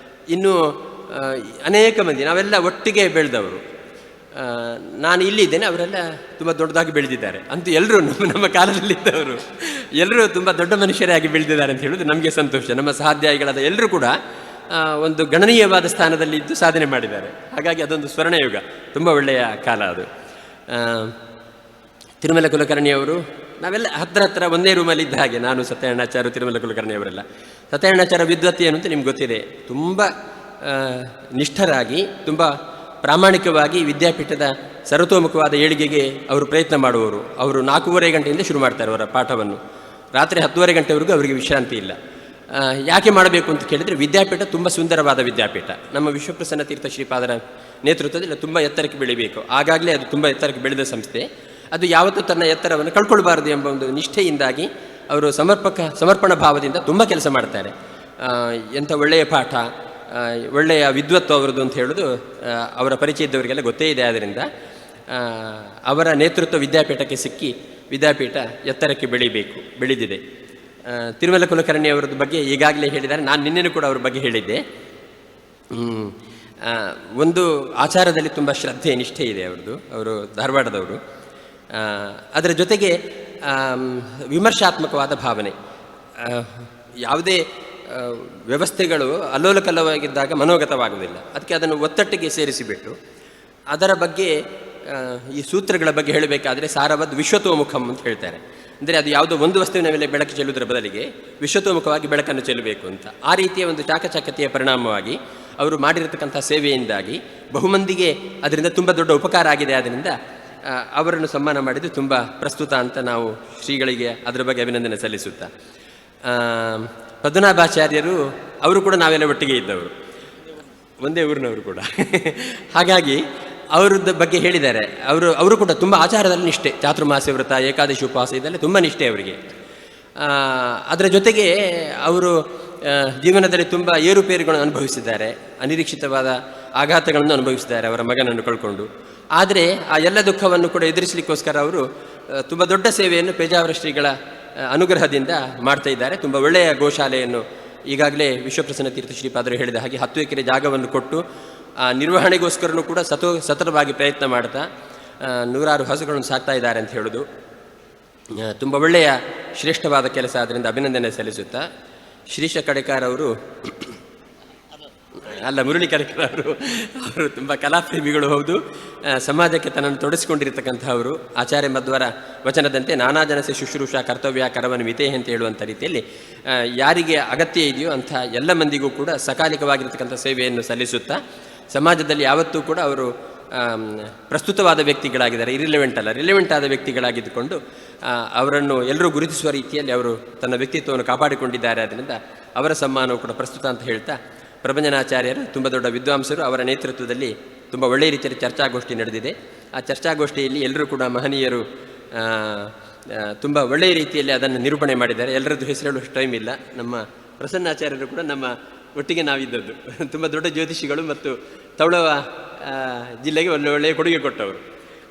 ಇನ್ನೂ ಅನೇಕ ಮಂದಿ, ನಾವೆಲ್ಲ ಒಟ್ಟಿಗೆ ಬೆಳೆದವರು. ನಾನು ಇಲ್ಲಿದ್ದೇನೆ, ಅವರೆಲ್ಲ ತುಂಬ ದೊಡ್ಡದಾಗಿ ಬೆಳೆದಿದ್ದಾರೆ. ಅಂತೂ ಎಲ್ಲರೂ ನಮ್ಮ ಕಾಲದಲ್ಲಿದ್ದವರು ಎಲ್ಲರೂ ತುಂಬ ದೊಡ್ಡ ಮನುಷ್ಯರಾಗಿ ಬೆಳೆದಿದ್ದಾರೆ ಅಂತ ಹೇಳೋದು ನಮಗೆ ಸಂತೋಷ. ನಮ್ಮ ಸಹಾಧ್ಯಾಯಿಗಳಾದ ಎಲ್ಲರೂ ಕೂಡ ಒಂದು ಗಣನೀಯವಾದ ಸ್ಥಾನದಲ್ಲಿ ಇದ್ದು ಸಾಧನೆ ಮಾಡಿದ್ದಾರೆ. ಹಾಗಾಗಿ ಅದೊಂದು ಸ್ವರ್ಣಯುಗ, ತುಂಬ ಒಳ್ಳೆಯ ಕಾಲ ಅದು. ತಿರುಮಲ ಕುಲಕರ್ಣಿಯವರು ನಾವೆಲ್ಲ ಹತ್ತಿರ ಒಂದೇ ರೂಮಲ್ಲಿ ಇದ್ದ ಹಾಗೆ, ನಾನು ಸತ್ಯನಾರಾಯಣಾಚಾರ್ಯ, ತಿರುಮಲ ಕುಲಕರ್ಣಿಯವರೆಲ್ಲ. ಸತ್ಯನಾರಾಯಣಾಚಾರ್ಯ ವಿದ್ವತ್ತಿ ಅಂತ ನಿಮ್ಗೆ ಗೊತ್ತಿದೆ. ತುಂಬ ನಿಷ್ಠರಾಗಿ, ತುಂಬ ಪ್ರಾಮಾಣಿಕವಾಗಿ ವಿದ್ಯಾಪೀಠದ ಸರ್ವತೋಮುಖವಾದ ಏಳಿಗೆಗೆ ಅವರು ಪ್ರಯತ್ನ ಮಾಡುವವರು. ಅವರು 4:30 ಗಂಟೆಯಿಂದ ಶುರು ಮಾಡ್ತಾರೆ ಅವರ ಪಾಠವನ್ನು. ರಾತ್ರಿ 10:30 ಗಂಟೆವರೆಗೂ ಅವರಿಗೆ ವಿಶ್ರಾಂತಿ ಇಲ್ಲ. ಯಾಕೆ ಮಾಡಬೇಕು ಅಂತ ಕೇಳಿದರೆ, ವಿದ್ಯಾಪೀಠ ತುಂಬ ಸುಂದರವಾದ ವಿದ್ಯಾಪೀಠ. ನಮ್ಮ ವಿಶ್ವಪ್ರಸನ್ನ ತೀರ್ಥ ಶ್ರೀಪಾದರ ನೇತೃತ್ವದಲ್ಲಿ ತುಂಬ ಎತ್ತರಕ್ಕೆ ಬೆಳಿಬೇಕು. ಆಗಾಗಲೇ ಅದು ತುಂಬ ಎತ್ತರಕ್ಕೆ ಬೆಳೆದ ಸಂಸ್ಥೆ. ಅದು ಯಾವತ್ತೂ ತನ್ನ ಎತ್ತರವನ್ನು ಕಳ್ಕೊಳ್ಬಾರದು ಎಂಬ ಒಂದು ನಿಷ್ಠೆಯಿಂದಾಗಿ ಅವರು ಸಮರ್ಪಣಾ ಭಾವದಿಂದ ತುಂಬ ಕೆಲಸ ಮಾಡ್ತಾರೆ. ಎಂಥ ಒಳ್ಳೆಯ ಪಾಠ, ಒಳ್ಳೆಯ ವಿದ್ವತ್ತು ಅವರದ್ದು ಅಂತ ಹೇಳೋದು ಅವರ ಪರಿಚಯ ಇದ್ದವರಿಗೆಲ್ಲ ಗೊತ್ತೇ ಇದೆ. ಆದ್ದರಿಂದ ಅವರ ನೇತೃತ್ವ ವಿದ್ಯಾಪೀಠಕ್ಕೆ ಸಿಕ್ಕಿ ವಿದ್ಯಾಪೀಠ ಎತ್ತರಕ್ಕೆ ಬೆಳೆದಿದೆ. ತಿರುಮಲ ಕುಲಕರ್ಣಿ ಅವರದ್ದು ಬಗ್ಗೆ ಈಗಾಗಲೇ ಹೇಳಿದ್ದಾರೆ. ನಾನು ನಿನ್ನೆನೂ ಕೂಡ ಅವ್ರ ಬಗ್ಗೆ ಹೇಳಿದ್ದೆ. ಒಂದು ಆಚಾರದಲ್ಲಿ ತುಂಬ ಶ್ರದ್ಧೆ, ನಿಷ್ಠೆ ಇದೆ ಅವ್ರದ್ದು. ಅವರು ಧಾರವಾಡದವರು. ಅದರ ಜೊತೆಗೆ ವಿಮರ್ಶಾತ್ಮಕವಾದ ಭಾವನೆ. ಯಾವುದೇ ವ್ಯವಸ್ಥೆಗಳು ಅಲ್ಲೋಲಕಲ್ಲವಾಗಿದ್ದಾಗ ಮನೋಗತವಾಗುವುದಿಲ್ಲ. ಅದಕ್ಕೆ ಅದನ್ನು ಒತ್ತಟ್ಟಿಗೆ ಸೇರಿಸಿಬಿಟ್ಟು ಅದರ ಬಗ್ಗೆ, ಈ ಸೂತ್ರಗಳ ಬಗ್ಗೆ ಹೇಳಬೇಕಾದ್ರೆ ಸಾರವದ್ ವಿಶ್ವತೋಮುಖಂ ಅಂತ ಹೇಳ್ತಾರೆ. ಅಂದರೆ ಅದು ಯಾವುದೋ ಒಂದು ವಸ್ತುವಿನ ಮೇಲೆ ಬೆಳಕು ಚೆಲ್ಲುವುದರ ಬದಲಿಗೆ ವಿಶ್ವತೋಮುಖವಾಗಿ ಬೆಳಕನ್ನು ಚೆಲ್ಲಬೇಕು ಅಂತ. ಆ ರೀತಿಯ ಒಂದು ಚಾಕಚಕ್ಯತೆಯ ಪರಿಣಾಮವಾಗಿ ಅವರು ಮಾಡಿರತಕ್ಕಂಥ ಸೇವೆಯಿಂದಾಗಿ ಬಹುಮಂದಿಗೆ ಅದರಿಂದ ತುಂಬ ದೊಡ್ಡ ಉಪಕಾರ ಆಗಿದೆ. ಆದ್ದರಿಂದ ಅವರನ್ನು ಸನ್ಮಾನ ಮಾಡಿದ್ದು ತುಂಬ ಪ್ರಸ್ತುತ ಅಂತ ನಾವು ಶ್ರೀಗಳಿಗೆ ಅದರ ಬಗ್ಗೆ ಅಭಿನಂದನೆ ಸಲ್ಲಿಸುತ್ತಾ, ಪದ್ಮನಾಭಾಚಾರ್ಯರು ಅವರು ಕೂಡ ನಾವೆಲ್ಲ ಒಟ್ಟಿಗೆ ಇದ್ದವರು, ಒಂದೇ ಊರಿನವರು ಕೂಡ. ಹಾಗಾಗಿ ಅವರದ್ದು ಬಗ್ಗೆ ಹೇಳಿದ್ದಾರೆ. ಅವರು ಕೂಡ ತುಂಬ ಆಚಾರದಲ್ಲಿ ನಿಷ್ಠೆ, ಚಾತುರ್ಮಾಸ್ಯ ವ್ರತ, ಏಕಾದಶಿ ಉಪವಾಸ, ಇದೆಲ್ಲ ತುಂಬ ನಿಷ್ಠೆ ಅವರಿಗೆ. ಅದರ ಜೊತೆಗೆ ಅವರು ಜೀವನದಲ್ಲಿ ತುಂಬ ಏರುಪೇರುಗಳನ್ನು ಅನುಭವಿಸಿದ್ದಾರೆ, ಅನಿರೀಕ್ಷಿತವಾದ ಆಘಾತಗಳನ್ನು ಅನುಭವಿಸಿದ್ದಾರೆ ಅವರ ಮಗನನ್ನು ಕಳ್ಕೊಂಡು. ಆದರೆ ಆ ಎಲ್ಲ ದುಃಖವನ್ನು ಕೂಡ ಎದುರಿಸಲಿಕ್ಕೋಸ್ಕರ ಅವರು ತುಂಬ ದೊಡ್ಡ ಸೇವೆಯನ್ನು ಪೇಜಾವರ ಶ್ರೀಗಳ ಅನುಗ್ರಹದಿಂದ ಮಾಡ್ತಾ ಇದ್ದಾರೆ. ತುಂಬ ಒಳ್ಳೆಯ ಗೋಶಾಲೆಯನ್ನು ಈಗಾಗಲೇ ವಿಶ್ವಪ್ರಸನ್ನ ತೀರ್ಥ ಶ್ರೀಪಾದರು ಹೇಳಿದ ಹಾಗೆ 10 ಎಕರೆ ಜಾಗವನ್ನು ಕೊಟ್ಟು ಆ ನಿರ್ವಹಣೆಗೋಸ್ಕರನೂ ಕೂಡ ಸತತವಾಗಿ ಪ್ರಯತ್ನ ಮಾಡ್ತಾ 100 ಹಸುಗಳನ್ನು ಸಾಕ್ತಾ ಇದ್ದಾರೆ ಅಂತ ಹೇಳೋದು ತುಂಬ ಒಳ್ಳೆಯ ಶ್ರೇಷ್ಠವಾದ ಕೆಲಸ. ಆದ್ದರಿಂದ ಅಭಿನಂದನೆ ಸಲ್ಲಿಸುತ್ತಾ, ಶ್ರೀಶ ಕಡೆಕಾರ್ ಅವರು ಅಲ್ಲ, ಮುರಳಿ ಕರಿಕರ್ ಅವರು ತುಂಬ ಕಲಾಪ್ರೇಮಿಗಳು ಹೌದು. ಸಮಾಜಕ್ಕೆ ತನ್ನನ್ನು ತೊಡಗಿಸಿಕೊಂಡಿರ್ತಕ್ಕಂಥವರು. ಆಚಾರ್ಯ ಮಧ್ವರ ವಚನದಂತೆ ನಾನಾ ಜನಸೆ ಶುಶ್ರೂಷಾ ಕರ್ತವ್ಯ ಕರವನ್ನು ಮಿತೆ ಅಂತ ಹೇಳುವಂಥ ರೀತಿಯಲ್ಲಿ ಯಾರಿಗೆ ಅಗತ್ಯ ಇದೆಯೋ ಅಂಥ ಎಲ್ಲ ಮಂದಿಗೂ ಕೂಡ ಸಕಾಲಿಕವಾಗಿರ್ತಕ್ಕಂಥ ಸೇವೆಯನ್ನು ಸಲ್ಲಿಸುತ್ತಾ ಸಮಾಜದಲ್ಲಿ ಯಾವತ್ತೂ ಕೂಡ ಅವರು ಪ್ರಸ್ತುತವಾದ ವ್ಯಕ್ತಿಗಳಾಗಿದ್ದಾರೆ, ಇರಿಲೆವೆಂಟ್ ಅಲ್ಲ, ರಿಲೆವೆಂಟ್ ಆದ ವ್ಯಕ್ತಿಗಳಾಗಿದ್ದುಕೊಂಡು ಅವರನ್ನು ಎಲ್ಲರೂ ಗುರುತಿಸುವ ರೀತಿಯಲ್ಲಿ ಅವರು ತನ್ನ ವ್ಯಕ್ತಿತ್ವವನ್ನು ಕಾಪಾಡಿಕೊಂಡಿದ್ದಾರೆ. ಆದ್ದರಿಂದ ಅವರ ಸಮ್ಮಾನವು ಕೂಡ ಪ್ರಸ್ತುತ ಅಂತ ಹೇಳ್ತಾ, ಪ್ರಭಂಜನಾಚಾರ್ಯರು ತುಂಬ ದೊಡ್ಡ ವಿದ್ವಾಂಸರು, ಅವರ ನೇತೃತ್ವದಲ್ಲಿ ತುಂಬ ಒಳ್ಳೆಯ ರೀತಿಯಲ್ಲಿ ಚರ್ಚಾಗೋಷ್ಠಿ ನಡೆದಿದೆ. ಆ ಚರ್ಚಾಗೋಷ್ಠಿಯಲ್ಲಿ ಎಲ್ಲರೂ ಕೂಡ ಮಹನೀಯರು ತುಂಬ ಒಳ್ಳೆಯ ರೀತಿಯಲ್ಲಿ ಅದನ್ನು ನಿರೂಪಣೆ ಮಾಡಿದ್ದಾರೆ. ಎಲ್ಲರದ್ದು ಹೆಸರು ಹೇಳುವಷ್ಟು ಟೈಮ್ ಇಲ್ಲ. ನಮ್ಮ ಪ್ರಸನ್ನಾಚಾರ್ಯರು ಕೂಡ ನಮ್ಮ ಒಟ್ಟಿಗೆ ನಾವಿದ್ದದ್ದು. ತುಂಬ ದೊಡ್ಡ ಜ್ಯೋತಿಷಿಗಳು ಮತ್ತು ತೌಳವ ಜಿಲ್ಲೆಗೆ ಒಳ್ಳೆಯ ಕೊಡುಗೆ ಕೊಟ್ಟವರು.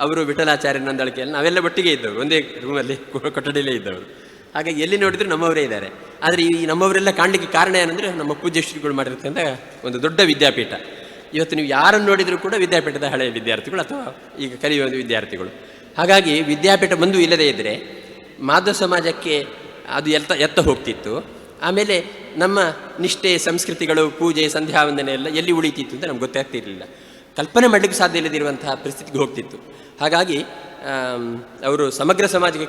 ಅವರು ವಿಠಲಾಚಾರ್ಯ ನಂದಳಿಕೆಯಲ್ಲಿ ನಾವೆಲ್ಲ ಒಟ್ಟಿಗೆ ಇದ್ದವರು, ಒಂದೇ ರೂಮಲ್ಲಿ ಕೊಠಡಿಯಲ್ಲೇ ಇದ್ದವರು. ಹಾಗಾಗಿ ಎಲ್ಲಿ ನೋಡಿದರೂ ನಮ್ಮವರೇ ಇದ್ದಾರೆ. ಆದರೆ ಈ ನಮ್ಮವರೆಲ್ಲ ಕಾಣಲಿಕ್ಕೆ ಕಾರಣ ಏನಂದರೆ ನಮ್ಮ ಪೂಜ್ಯ ಶ್ರೀಗಳು ಮಾಡಿರ್ತಕ್ಕಂಥ ಒಂದು ದೊಡ್ಡ ವಿದ್ಯಾಪೀಠ. ಇವತ್ತು ನೀವು ಯಾರನ್ನು ನೋಡಿದರೂ ಕೂಡ ವಿದ್ಯಾಪೀಠದ ಹಳೆಯ ವಿದ್ಯಾರ್ಥಿಗಳು ಅಥವಾ ಈಗ ಕಲಿಯುವ ವಿದ್ಯಾರ್ಥಿಗಳು. ಹಾಗಾಗಿ ವಿದ್ಯಾಪೀಠ ಬಂದು ಇಲ್ಲದೇ ಇದ್ದರೆ ಮಾಧ್ವ ಸಮಾಜಕ್ಕೆ ಅದು ಎತ್ತ ಹೋಗ್ತಿತ್ತು. ಆಮೇಲೆ ನಮ್ಮ ನಿಷ್ಠೆ, ಸಂಸ್ಕೃತಿಗಳು, ಪೂಜೆ, ಸಂಧ್ಯಾವಂದನೆ ಎಲ್ಲ ಎಲ್ಲಿ ಉಳಿತಿತ್ತು ಅಂತ ನಮ್ಗೆ ಗೊತ್ತಾಗ್ತಿರಲಿಲ್ಲ. ಕಲ್ಪನೆ ಮಾಡಲಿಕ್ಕೆ ಸಾಧ್ಯ ಇಲ್ಲದಿರುವಂತಹ ಪರಿಸ್ಥಿತಿಗೆ ಹೋಗ್ತಿತ್ತು. ಹಾಗಾಗಿ ಅವರು ಸಮಗ್ರ ಸಮಾಜಕ್ಕೆ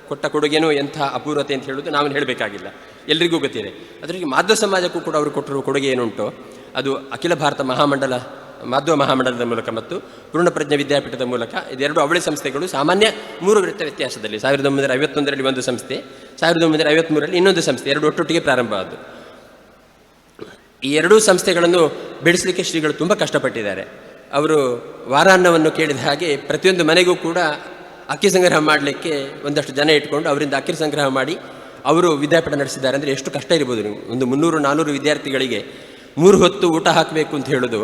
ಕೊಟ್ಟ ಕೊಡುಗೆನೂ ಎಂಥ ಅಪೂರ್ವತೆ ಅಂತ ಹೇಳೋದು ನಾವೇನು ಹೇಳಬೇಕಾಗಿಲ್ಲ, ಎಲ್ರಿಗೂ ಗೊತ್ತಿದೆ. ಅದರಿಗೆ ಮಾಧ್ವ ಸಮಾಜಕ್ಕೂ ಕೂಡ ಅವರು ಕೊಟ್ಟಿರುವ ಕೊಡುಗೆ ಏನುಂಟು ಅದು ಅಖಿಲ ಭಾರತ ಮಾಧ್ವ ಮಹಾಮಂಡಲದ ಮೂಲಕ ಮತ್ತು ಪೂರ್ಣಪ್ರಜ್ಞ ವಿದ್ಯಾಪೀಠದ ಮೂಲಕ ಇದೆರಡು ಅವಳಿ ಸಂಸ್ಥೆಗಳು ಸಾಮಾನ್ಯ 3 ವ್ಯತ್ಯಾಸದಲ್ಲಿ 1951ರಲ್ಲಿ ಒಂದು ಸಂಸ್ಥೆ, 1953ರಲ್ಲಿ ಇನ್ನೊಂದು ಸಂಸ್ಥೆ, ಎರಡು ಒಟ್ಟೊಟ್ಟಿಗೆ ಪ್ರಾರಂಭವಾದವು. ಈ ಎರಡೂ ಸಂಸ್ಥೆಗಳನ್ನು ಬೆಳೆಸಲಿಕ್ಕೆ ಶ್ರೀಗಳು ತುಂಬ ಕಷ್ಟಪಟ್ಟಿದ್ದಾರೆ. ಅವರು ವಾರಾನ್ನವನ್ನು ಕೇಳಿದ ಹಾಗೆ ಪ್ರತಿಯೊಂದು ಮನೆಗೂ ಕೂಡ ಅಕ್ಕಿ ಸಂಗ್ರಹ ಮಾಡಲಿಕ್ಕೆ ಒಂದಷ್ಟು ಜನ ಇಟ್ಕೊಂಡು ಅವರಿಂದ ಅಕ್ಕಿ ಸಂಗ್ರಹ ಮಾಡಿ ಅವರು ವಿದ್ಯಾಪೀಠ ನಡೆಸಿದ್ದಾರೆ. ಅಂದರೆ ಎಷ್ಟು ಕಷ್ಟ ಇರ್ಬೋದು. ನೀವು ಒಂದು 300-400 ವಿದ್ಯಾರ್ಥಿಗಳಿಗೆ 3 ಹೊತ್ತು ಊಟ ಹಾಕಬೇಕು ಅಂತ ಹೇಳೋದು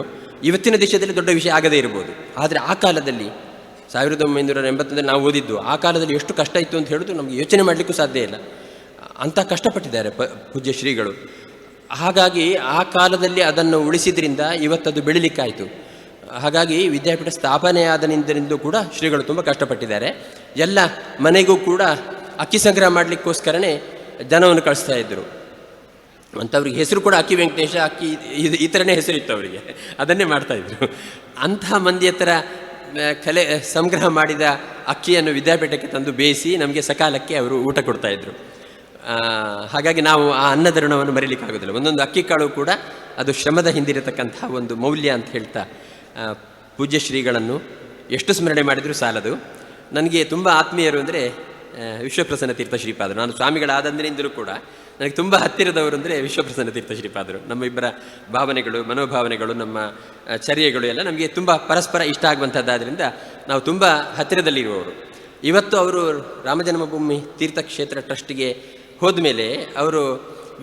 ಇವತ್ತಿನ ದೇಶದಲ್ಲಿ ದೊಡ್ಡ ವಿಷಯ ಆಗದೇ ಇರ್ಬೋದು. ಆದರೆ ಆ ಕಾಲದಲ್ಲಿ 1981 ನಾವು ಓದಿದ್ದು, ಆ ಕಾಲದಲ್ಲಿ ಎಷ್ಟು ಕಷ್ಟ ಇತ್ತು ಅಂತ ಹೇಳೋದು ನಮಗೆ ಯೋಚನೆ ಮಾಡಲಿಕ್ಕೂ ಸಾಧ್ಯ ಇಲ್ಲ. ಅಂಥ ಕಷ್ಟಪಟ್ಟಿದ್ದಾರೆ ಪೂಜ್ಯ ಶ್ರೀಗಳು. ಹಾಗಾಗಿ ಆ ಕಾಲದಲ್ಲಿ ಅದನ್ನು ಉಳಿಸಿದ್ರಿಂದ ಇವತ್ತದು ಬೆಳಿಲಿಕ್ಕಾಯಿತು. ಹಾಗಾಗಿ ವಿದ್ಯಾಪೀಠ ಸ್ಥಾಪನೆಯಾದನಿಂದ ಕೂಡ ಶ್ರೀಗಳು ತುಂಬ ಕಷ್ಟಪಟ್ಟಿದ್ದಾರೆ. ಎಲ್ಲ ಮನೆಗೂ ಕೂಡ ಅಕ್ಕಿ ಸಂಗ್ರಹ ಮಾಡಲಿಕ್ಕೋಸ್ಕರನೇ ಜನವನ್ನು ಕಳಿಸ್ತಾ ಇದ್ದರು. ಅಂಥವ್ರಿಗೆ ಹೆಸರು ಕೂಡ ಅಕ್ಕಿ ವೆಂಕಟೇಶ, ಅಕ್ಕಿ ಈ ಥರನೇ ಹೆಸರಿತ್ತು ಅವರಿಗೆ, ಅದನ್ನೇ ಮಾಡ್ತಾಯಿದ್ರು. ಅಂತಹ ಮಂದಿ ಹತ್ರ ಸಂಗ್ರಹ ಮಾಡಿದ ಅಕ್ಕಿಯನ್ನು ವಿದ್ಯಾಪೀಠಕ್ಕೆ ತಂದು ಬೇಯಿಸಿ ನಮಗೆ ಸಕಾಲಕ್ಕೆ ಅವರು ಊಟ ಕೊಡ್ತಾಯಿದ್ರು. ಹಾಗಾಗಿ ನಾವು ಆ ಅನ್ನದ ಋಣವನ್ನು ಮರೀಲಿಕ್ಕಾಗೋದಿಲ್ಲ. ಒಂದೊಂದು ಅಕ್ಕಿ ಕಾಳು ಕೂಡ ಅದು ಶ್ರಮದ ಹಿಂದಿರತಕ್ಕಂತಹ ಒಂದು ಮೌಲ್ಯ ಅಂತ ಹೇಳ್ತಾ ಪೂಜ್ಯ ಶ್ರೀಗಳನ್ನು ಎಷ್ಟು ಸ್ಮರಣೆ ಮಾಡಿದರೂ ಸಾಲದು. ನನಗೆ ತುಂಬ ಆತ್ಮೀಯರು ಅಂದರೆ ವಿಶ್ವಪ್ರಸನ್ನ ತೀರ್ಥ ಶ್ರೀಪಾದರು. ನಾನು ಸ್ವಾಮಿಗಳಾದಂದಿನಿಂದಲೂ ಕೂಡ ನನಗೆ ತುಂಬ ಹತ್ತಿರದವರು ಅಂದರೆ ವಿಶ್ವಪ್ರಸನ್ನ ತೀರ್ಥ ಶ್ರೀಪಾದರು. ನಮ್ಮ ಇಬ್ಬರ ಭಾವನೆಗಳು, ಮನೋಭಾವನೆಗಳು, ನಮ್ಮ ಚರ್ಯೆಗಳು ಎಲ್ಲ ನಮಗೆ ತುಂಬ ಪರಸ್ಪರ ಇಷ್ಟ ಆಗುವಂಥದ್ದಾದ್ದರಿಂದ ನಾವು ತುಂಬ ಹತ್ತಿರದಲ್ಲಿರುವವರು. ಇವತ್ತು ಅವರು ರಾಮಜನ್ಮಭೂಮಿ ತೀರ್ಥಕ್ಷೇತ್ರ ಟ್ರಸ್ಟಿಗೆ ಹೋದ ಮೇಲೆ ಅವರು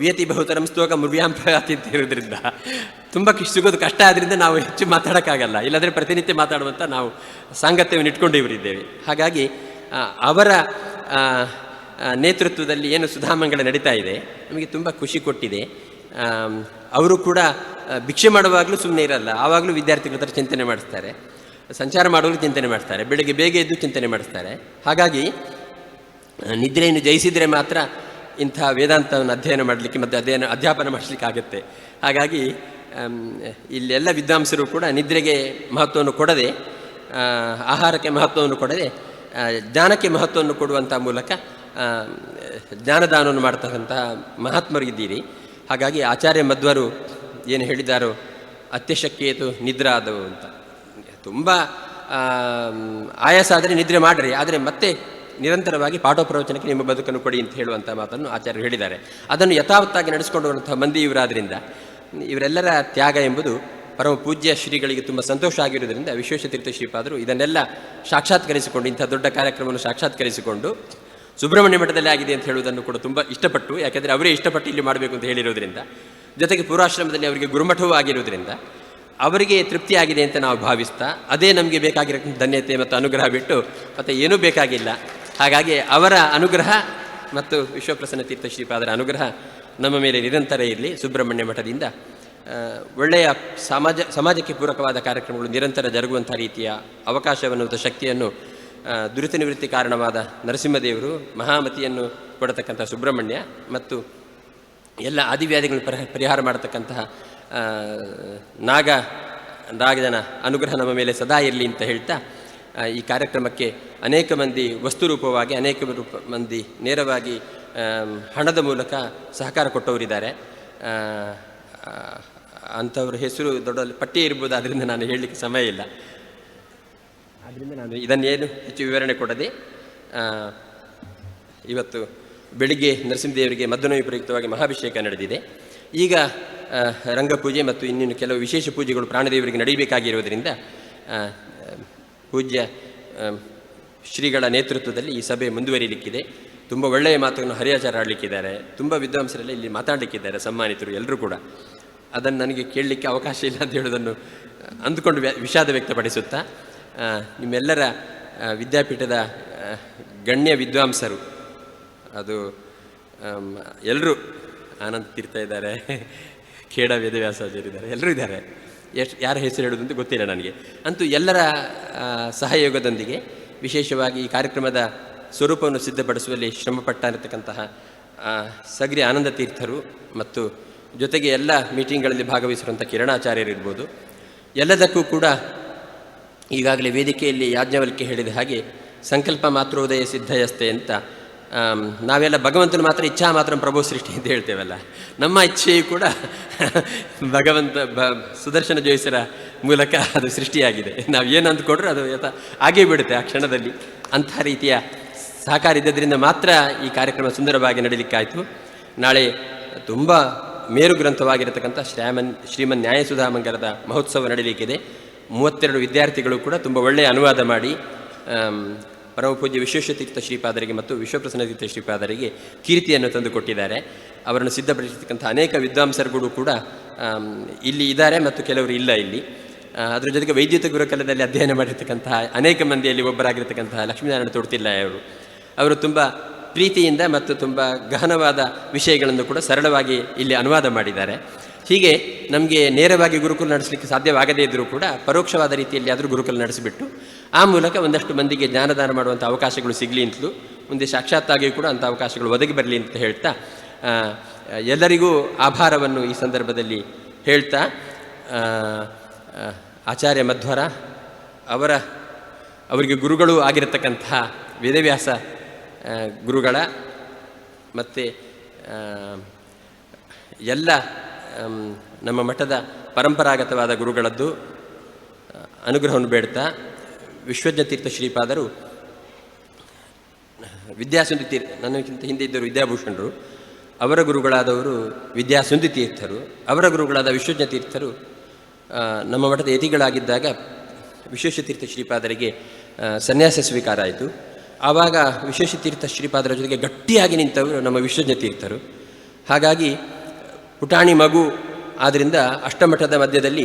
ವಿಯತಿ ಬಹುತರಂ ಸ್ತೋಕ ಮುರ್ವ್ಯಾಂ ಪ್ರಯಾತಿ ಅಂತ ಇರೋದ್ರಿಂದ ತುಂಬ ಸಿಗೋದು ಕಷ್ಟ ಆದ್ದರಿಂದ ನಾವು ಹೆಚ್ಚು ಮಾತಾಡೋಕ್ಕಾಗಲ್ಲ. ಇಲ್ಲಾಂದರೆ ಪ್ರತಿನಿತ್ಯ ಮಾತಾಡುವಂಥ ನಾವು ಸಾಂಗತ್ಯವನ್ನು ಇಟ್ಕೊಂಡು ಇವರಿದ್ದೇವೆ. ಹಾಗಾಗಿ ಅವರ ನೇತೃತ್ವದಲ್ಲಿ ಏನು ಸುಧಾಮಂಗಳ ನಡೀತಾ ಇದೆ ನಮಗೆ ತುಂಬ ಖುಷಿ ಕೊಟ್ಟಿದೆ. ಅವರು ಕೂಡ ಭಿಕ್ಷೆ ಮಾಡುವಾಗಲೂ ಸುಮ್ಮನೆ ಇರಲ್ಲ, ಆವಾಗಲೂ ವಿದ್ಯಾರ್ಥಿಗಳ ಹತ್ರ ಚಿಂತನೆ ಮಾಡಿಸ್ತಾರೆ, ಸಂಚಾರ ಮಾಡುವಾಗಲೂ ಚಿಂತನೆ ಮಾಡ್ತಾರೆ, ಬೆಳಗ್ಗೆ ಬೇಗ ಎದ್ದು ಚಿಂತನೆ ಮಾಡಿಸ್ತಾರೆ. ಹಾಗಾಗಿ ನಿದ್ರೆಯನ್ನು ಜಯಿಸಿದರೆ ಮಾತ್ರ ಇಂಥ ವೇದಾಂತವನ್ನು ಅಧ್ಯಯನ ಮಾಡಲಿಕ್ಕೆ ಮತ್ತು ಅಧ್ಯಾಪನ ಮಾಡಲಿಕ್ಕೆ ಆಗುತ್ತೆ. ಹಾಗಾಗಿ ಇಲ್ಲೆಲ್ಲ ವಿದ್ವಾಂಸರು ಕೂಡ ನಿದ್ರೆಗೆ ಮಹತ್ವವನ್ನು ಕೊಡದೆ, ಆಹಾರಕ್ಕೆ ಮಹತ್ವವನ್ನು ಕೊಡದೆ ಜ್ಞಾನಕ್ಕೆ ಮಹತ್ವವನ್ನು ಕೊಡುವಂಥ ಮೂಲಕ ಜ್ಞಾನದಾನವನ್ನು ಮಾಡ್ತಕ್ಕಂಥ ಮಹಾತ್ಮರು ಇದ್ದೀರಿ. ಹಾಗಾಗಿ ಆಚಾರ್ಯ ಮಧ್ವರು ಏನು ಹೇಳಿದ್ದಾರೋ ಅತ್ಯಶಕ್ಯೇತು ನಿದ್ರಾ ಆದವು ಅಂತ. ತುಂಬ ಆಯಾಸ ಆದರೆ ನಿದ್ರೆ ಮಾಡಿರಿ, ಆದರೆ ಮತ್ತೆ ನಿರಂತರವಾಗಿ ಪಾಠೋಪ್ರವಚನಕ್ಕೆ ನಿಮ್ಮ ಬದುಕನ್ನು ಕೊಡಿ ಅಂತ ಹೇಳುವಂಥ ಮಾತನ್ನು ಆಚಾರ್ಯರು ಹೇಳಿದ್ದಾರೆ. ಅದನ್ನು ಯಥಾವತ್ತಾಗಿ ನಡೆಸಿಕೊಂಡಂಥ ಮಂದಿ ಇವರಾದ್ದರಿಂದ ಇವರೆಲ್ಲರ ತ್ಯಾಗ ಎಂಬುದು ಪರಮ ಪೂಜ್ಯ ಶ್ರೀಗಳಿಗೆ ತುಂಬ ಸಂತೋಷ ಆಗಿರುವುದರಿಂದ ವಿಶ್ವೇಶತೀರ್ಥ ಶ್ರೀಪಾದರು ಇದನ್ನೆಲ್ಲ ಸಾಕ್ಷಾತ್ಕರಿಸಿಕೊಂಡು, ಇಂಥ ದೊಡ್ಡ ಕಾರ್ಯಕ್ರಮವನ್ನು ಸಾಕ್ಷಾತ್ಕರಿಸಿಕೊಂಡು ಸುಬ್ರಹ್ಮಣ್ಯ ಮಠದಲ್ಲಿ ಆಗಿದೆ ಅಂತ ಹೇಳುವುದನ್ನು ಕೂಡ ತುಂಬ ಇಷ್ಟಪಟ್ಟು, ಯಾಕೆಂದರೆ ಅವರೇ ಇಷ್ಟಪಟ್ಟು ಇಲ್ಲಿ ಮಾಡಬೇಕು ಅಂತ ಹೇಳಿರೋದ್ರಿಂದ, ಜೊತೆಗೆ ಪೂರ್ವಾಶ್ರಮದಲ್ಲಿ ಅವರಿಗೆ ಗುರುಮಠವೂ ಆಗಿರುವುದರಿಂದ ಅವರಿಗೆ ತೃಪ್ತಿಯಾಗಿದೆ ಅಂತ ನಾವು ಭಾವಿಸ್ತಾ, ಅದೇ ನಮಗೆ ಬೇಕಾಗಿರೋಂಥ ಧನ್ಯತೆ ಮತ್ತು ಅನುಗ್ರಹ ಬಿಟ್ಟು ಮತ್ತು ಏನೂ ಬೇಕಾಗಿಲ್ಲ. ಹಾಗಾಗಿ ಅವರ ಅನುಗ್ರಹ ಮತ್ತು ವಿಶ್ವಪ್ರಸನ್ನ ತೀರ್ಥ ಶ್ರೀಪಾದರ ಅನುಗ್ರಹ ನಮ್ಮ ಮೇಲೆ ನಿರಂತರ ಇರಲಿ. ಸುಬ್ರಹ್ಮಣ್ಯ ಮಠದಿಂದ ಒಳ್ಳೆಯ ಸಮಾಜಕ್ಕೆ ಪೂರಕವಾದ ಕಾರ್ಯಕ್ರಮಗಳು ನಿರಂತರ ಜರುಗುವಂಥ ರೀತಿಯ ಅವಕಾಶವನ್ನು ಮತ್ತು ಶಕ್ತಿಯನ್ನು ದುರಿತ ನಿವೃತ್ತಿ ಕಾರಣವಾದ ನರಸಿಂಹದೇವರು, ಮಹಾಮತಿಯನ್ನು ಕೊಡತಕ್ಕಂಥ ಸುಬ್ರಹ್ಮಣ್ಯ ಮತ್ತು ಎಲ್ಲ ಆದಿವ್ಯಾಧಿಗಳನ್ನು ಪರಿಹಾರ ಮಾಡತಕ್ಕಂತಹ ನಾಗನ ಅನುಗ್ರಹ ನಮ್ಮ ಮೇಲೆ ಸದಾ ಇರಲಿ ಅಂತ ಹೇಳ್ತಾ ಈ ಕಾರ್ಯಕ್ರಮಕ್ಕೆ ಅನೇಕ ಮಂದಿ ವಸ್ತುರೂಪವಾಗಿ ಅನೇಕ ಮಂದಿ ನೇರವಾಗಿ ಹಣದ ಮೂಲಕ ಸಹಕಾರ ಕೊಟ್ಟವರಿದ್ದಾರೆ. ಅಂಥವ್ರ ಹೆಸರು ದೊಡ್ಡ ಪಟ್ಟಿ ಇರ್ಬೋದು, ಅದರಿಂದ ನಾನು ಹೇಳಲಿಕ್ಕೆ ಸಮಯ ಇಲ್ಲ. ಆದ್ದರಿಂದ ನಾನು ಇದನ್ನೇನು ಹೆಚ್ಚು ವಿವರಣೆ ಕೊಡದೆ ಇವತ್ತು ಬೆಳಿಗ್ಗೆ ನರಸಿಂಹದೇವರಿಗೆ ಮದ್ದನವಿ ಪ್ರಯುಕ್ತವಾಗಿ ಮಹಾಭಿಷೇಕ ನಡೆದಿದೆ. ಈಗ ರಂಗಪೂಜೆ ಮತ್ತು ಇನ್ನಿನ್ನು ಕೆಲವು ವಿಶೇಷ ಪೂಜೆಗಳು ಪ್ರಾಣದೇವರಿಗೆ ನಡೆಯಬೇಕಾಗಿರುವುದರಿಂದ ಪೂಜ್ಯ ಶ್ರೀಗಳ ನೇತೃತ್ವದಲ್ಲಿ ಈ ಸಭೆ ಮುಂದುವರಿಲಿಕ್ಕಿದೆ. ತುಂಬ ಒಳ್ಳೆಯ ಮಾತನ್ನು ಹರಿಯಾಚಾರ ಆಡಲಿಕ್ಕಿದ್ದಾರೆ, ತುಂಬ ವಿದ್ವಾಂಸರೆಲ್ಲ ಇಲ್ಲಿ ಮಾತಾಡಲಿಕ್ಕಿದ್ದಾರೆ, ಸನ್ಮಾನಿತರು ಎಲ್ಲರೂ ಕೂಡ. ಅದನ್ನು ನನಗೆ ಕೇಳಲಿಕ್ಕೆ ಅವಕಾಶ ಇಲ್ಲ ಅಂತ ಹೇಳೋದನ್ನು ಅಂದುಕೊಂಡು ವಿಷಾದ ವ್ಯಕ್ತಪಡಿಸುತ್ತಾ, ನಿಮ್ಮೆಲ್ಲರ ವಿದ್ಯಾಪೀಠದ ಗಣ್ಯ ವಿದ್ವಾಂಸರು, ಅದು ಎಲ್ಲರೂ ಆನಂದ್ ತೀರ್ಥ ಇದ್ದಾರೆ, ಖೇಡ ವೇದವ್ಯಾಸಾಚಾರ್ಯರಿದ್ದಾರೆ, ಎಲ್ಲರೂ ಇದ್ದಾರೆ. ಯಾರ ಹೆಸರು ಹೇಳೋದು ಅಂತ ಗೊತ್ತಿಲ್ಲ ನನಗೆ. ಅಂತೂ ಎಲ್ಲರ ಸಹಯೋಗದೊಂದಿಗೆ ವಿಶೇಷವಾಗಿ ಈ ಕಾರ್ಯಕ್ರಮದ ಸ್ವರೂಪವನ್ನು ಸಿದ್ಧಪಡಿಸುವಲ್ಲಿ ಶ್ರಮಪಟ್ಟಿರತಕ್ಕಂತಹ ಸಗ್ರಿ ಆನಂದ ತೀರ್ಥರು ಮತ್ತು ಜೊತೆಗೆ ಎಲ್ಲ ಮೀಟಿಂಗ್ಗಳಲ್ಲಿ ಭಾಗವಹಿಸಿರುವಂಥ ಕಿರಣಾಚಾರ್ಯರಿರ್ಬೋದು, ಎಲ್ಲದಕ್ಕೂ ಕೂಡ ಈಗಾಗಲೇ ವೇದಿಕೆಯಲ್ಲಿ ಯಾಜ್ಞವಲ್ಕ್ಯ ಹೇಳಿದ ಹಾಗೆ ಸಂಕಲ್ಪ ಮಾತ್ರೋದಯ ಸಿದ್ಧಯಸ್ತೆ ಅಂತ ನಾವೆಲ್ಲ ಭಗವಂತನ ಮಾತ್ರ ಇಚ್ಛಾ ಮಾತ್ರ ಪ್ರಭು ಸೃಷ್ಟಿ ಅಂತ ಹೇಳ್ತೇವಲ್ಲ, ನಮ್ಮ ಇಚ್ಛೆಯು ಕೂಡ ಭಗವಂತ ಸುದರ್ಶನ ಜೋಯಿಸರ ಮೂಲಕ ಅದು ಸೃಷ್ಟಿಯಾಗಿದೆ. ನಾವು ಏನು ಅಂದ್ಕೊಂಡ್ರೆ ಅದು ಆಗೇ ಬಿಡುತ್ತೆ ಆ ಕ್ಷಣದಲ್ಲಿ. ಅಂಥ ರೀತಿಯ ಸಹಕಾರ ಇದ್ದದ್ರಿಂದ ಮಾತ್ರ ಈ ಕಾರ್ಯಕ್ರಮ ಸುಂದರವಾಗಿ ನಡೀಲಿಕ್ಕಾಯಿತು. ನಾಳೆ ತುಂಬ ಮೇರು ಗ್ರಂಥವಾಗಿರತಕ್ಕಂಥ ಶ್ರೀಮನ್ ನ್ಯಾಯಸುಧಾಮಂಗಲದ ಮಹೋತ್ಸವ ನಡೀಲಿಕ್ಕಿದೆ. 32 ವಿದ್ಯಾರ್ಥಿಗಳು ಕೂಡ ತುಂಬ ಒಳ್ಳೆಯ ಅನುವಾದ ಮಾಡಿ ಪರಮಪೂಜ್ಯ ವಿಶ್ವೇಶತೀರ್ಥ ಶ್ರೀಪಾದರಿಗೆ ಮತ್ತು ವಿಶ್ವಪ್ರಸನ್ನ ತೀರ್ಥ ಶ್ರೀಪಾದರಿಗೆ ಕೀರ್ತಿಯನ್ನು ತಂದುಕೊಟ್ಟಿದ್ದಾರೆ. ಅವರನ್ನು ಸಿದ್ಧಪಡಿಸತಕ್ಕಂಥ ಅನೇಕ ವಿದ್ವಾಂಸರುಗಳು ಕೂಡ ಇಲ್ಲಿ ಇದ್ದಾರೆ ಮತ್ತು ಕೆಲವರು ಇಲ್ಲ ಇಲ್ಲಿ. ಅದರ ಜೊತೆಗೆ ವೈದ್ಯುತ ಗುರುಕುಲದಲ್ಲಿ ಅಧ್ಯಯನ ಮಾಡಿರ್ತಕ್ಕಂತಹ ಅನೇಕ ಮಂದಿಯಲ್ಲಿ ಒಬ್ಬರಾಗಿರ್ತಕ್ಕಂತಹ ಲಕ್ಷ್ಮೀನಾರಾಯಣ ತೋಡ್ತಿಲ್ಲ ಅವರು ತುಂಬ ಪ್ರೀತಿಯಿಂದ ಮತ್ತು ತುಂಬ ಗಹನವಾದ ವಿಷಯಗಳನ್ನು ಕೂಡ ಸರಳವಾಗಿ ಇಲ್ಲಿ ಅನುವಾದ ಮಾಡಿದ್ದಾರೆ. ಹೀಗೆ ನಮಗೆ ನೇರವಾಗಿ ಗುರುಕುಲ ನಡೆಸಲಿಕ್ಕೆ ಸಾಧ್ಯವಾಗದೇ ಇದ್ದರೂ ಕೂಡ ಪರೋಕ್ಷವಾದ ರೀತಿಯಲ್ಲಿ ಆದರೂ ಗುರುಕುಲ ನಡೆಸಿಬಿಟ್ಟು ಆ ಮೂಲಕ ಒಂದಷ್ಟು ಮಂದಿಗೆ ಜ್ಞಾನದಾನ ಮಾಡುವಂಥ ಅವಕಾಶಗಳು ಸಿಗಲಿ ಅಂತಲೂ, ಮುಂದೆ ಸಾಕ್ಷಾತ್ತಾಗಿಯೂ ಕೂಡ ಅಂಥ ಅವಕಾಶಗಳು ಒದಗಿ ಬರಲಿ ಅಂತ ಹೇಳ್ತಾ ಎಲ್ಲರಿಗೂ ಆಭಾರವನ್ನು ಈ ಸಂದರ್ಭದಲ್ಲಿ ಹೇಳ್ತಾ, ಆಚಾರ್ಯ ಮಧ್ವರ ಅವರಿಗೆ ಗುರುಗಳು ಆಗಿರತಕ್ಕಂತಹ ವೇದವ್ಯಾಸ ಗುರುಗಳ ಮತ್ತು ಎಲ್ಲ ನಮ್ಮ ಮಠದ ಪರಂಪರಾಗತವಾದ ಗುರುಗಳದ್ದು ಅನುಗ್ರಹವನ್ನು ಬೇಡ್ತಾ, ವಿಶ್ವಜ್ಞತೀರ್ಥ ಶ್ರೀಪಾದರು ವಿದ್ಯಾಸುಂದಿ ನನಗಿಂತ ಹಿಂದೆ ಇದ್ದರು ವಿದ್ಯಾಭೂಷಣರು, ಅವರ ಗುರುಗಳಾದವರು ವಿದ್ಯಾಸುಂದಿ ತೀರ್ಥರು, ಅವರ ಗುರುಗಳಾದ ವಿಶ್ವಜ್ಞತೀರ್ಥರು ನಮ್ಮ ಮಠದ ಯತಿಗಳಾಗಿದ್ದಾಗ ವಿಶ್ವೇಶತೀರ್ಥ ಶ್ರೀಪಾದರಿಗೆ ಸನ್ಯಾಸ ಸ್ವೀಕಾರ ಆಯಿತು. ಆವಾಗ ವಿಶ್ವೇಶತೀರ್ಥ ಶ್ರೀಪಾದರ ಜೊತೆಗೆ ಗಟ್ಟಿಯಾಗಿ ನಿಂತವರು ನಮ್ಮ ವಿಶ್ವಜ್ಞತೀರ್ಥರು. ಹಾಗಾಗಿ ಪುಟಾಣಿ ಮಗು ಆದ್ದರಿಂದ ಅಷ್ಟಮಠದ ಮಧ್ಯದಲ್ಲಿ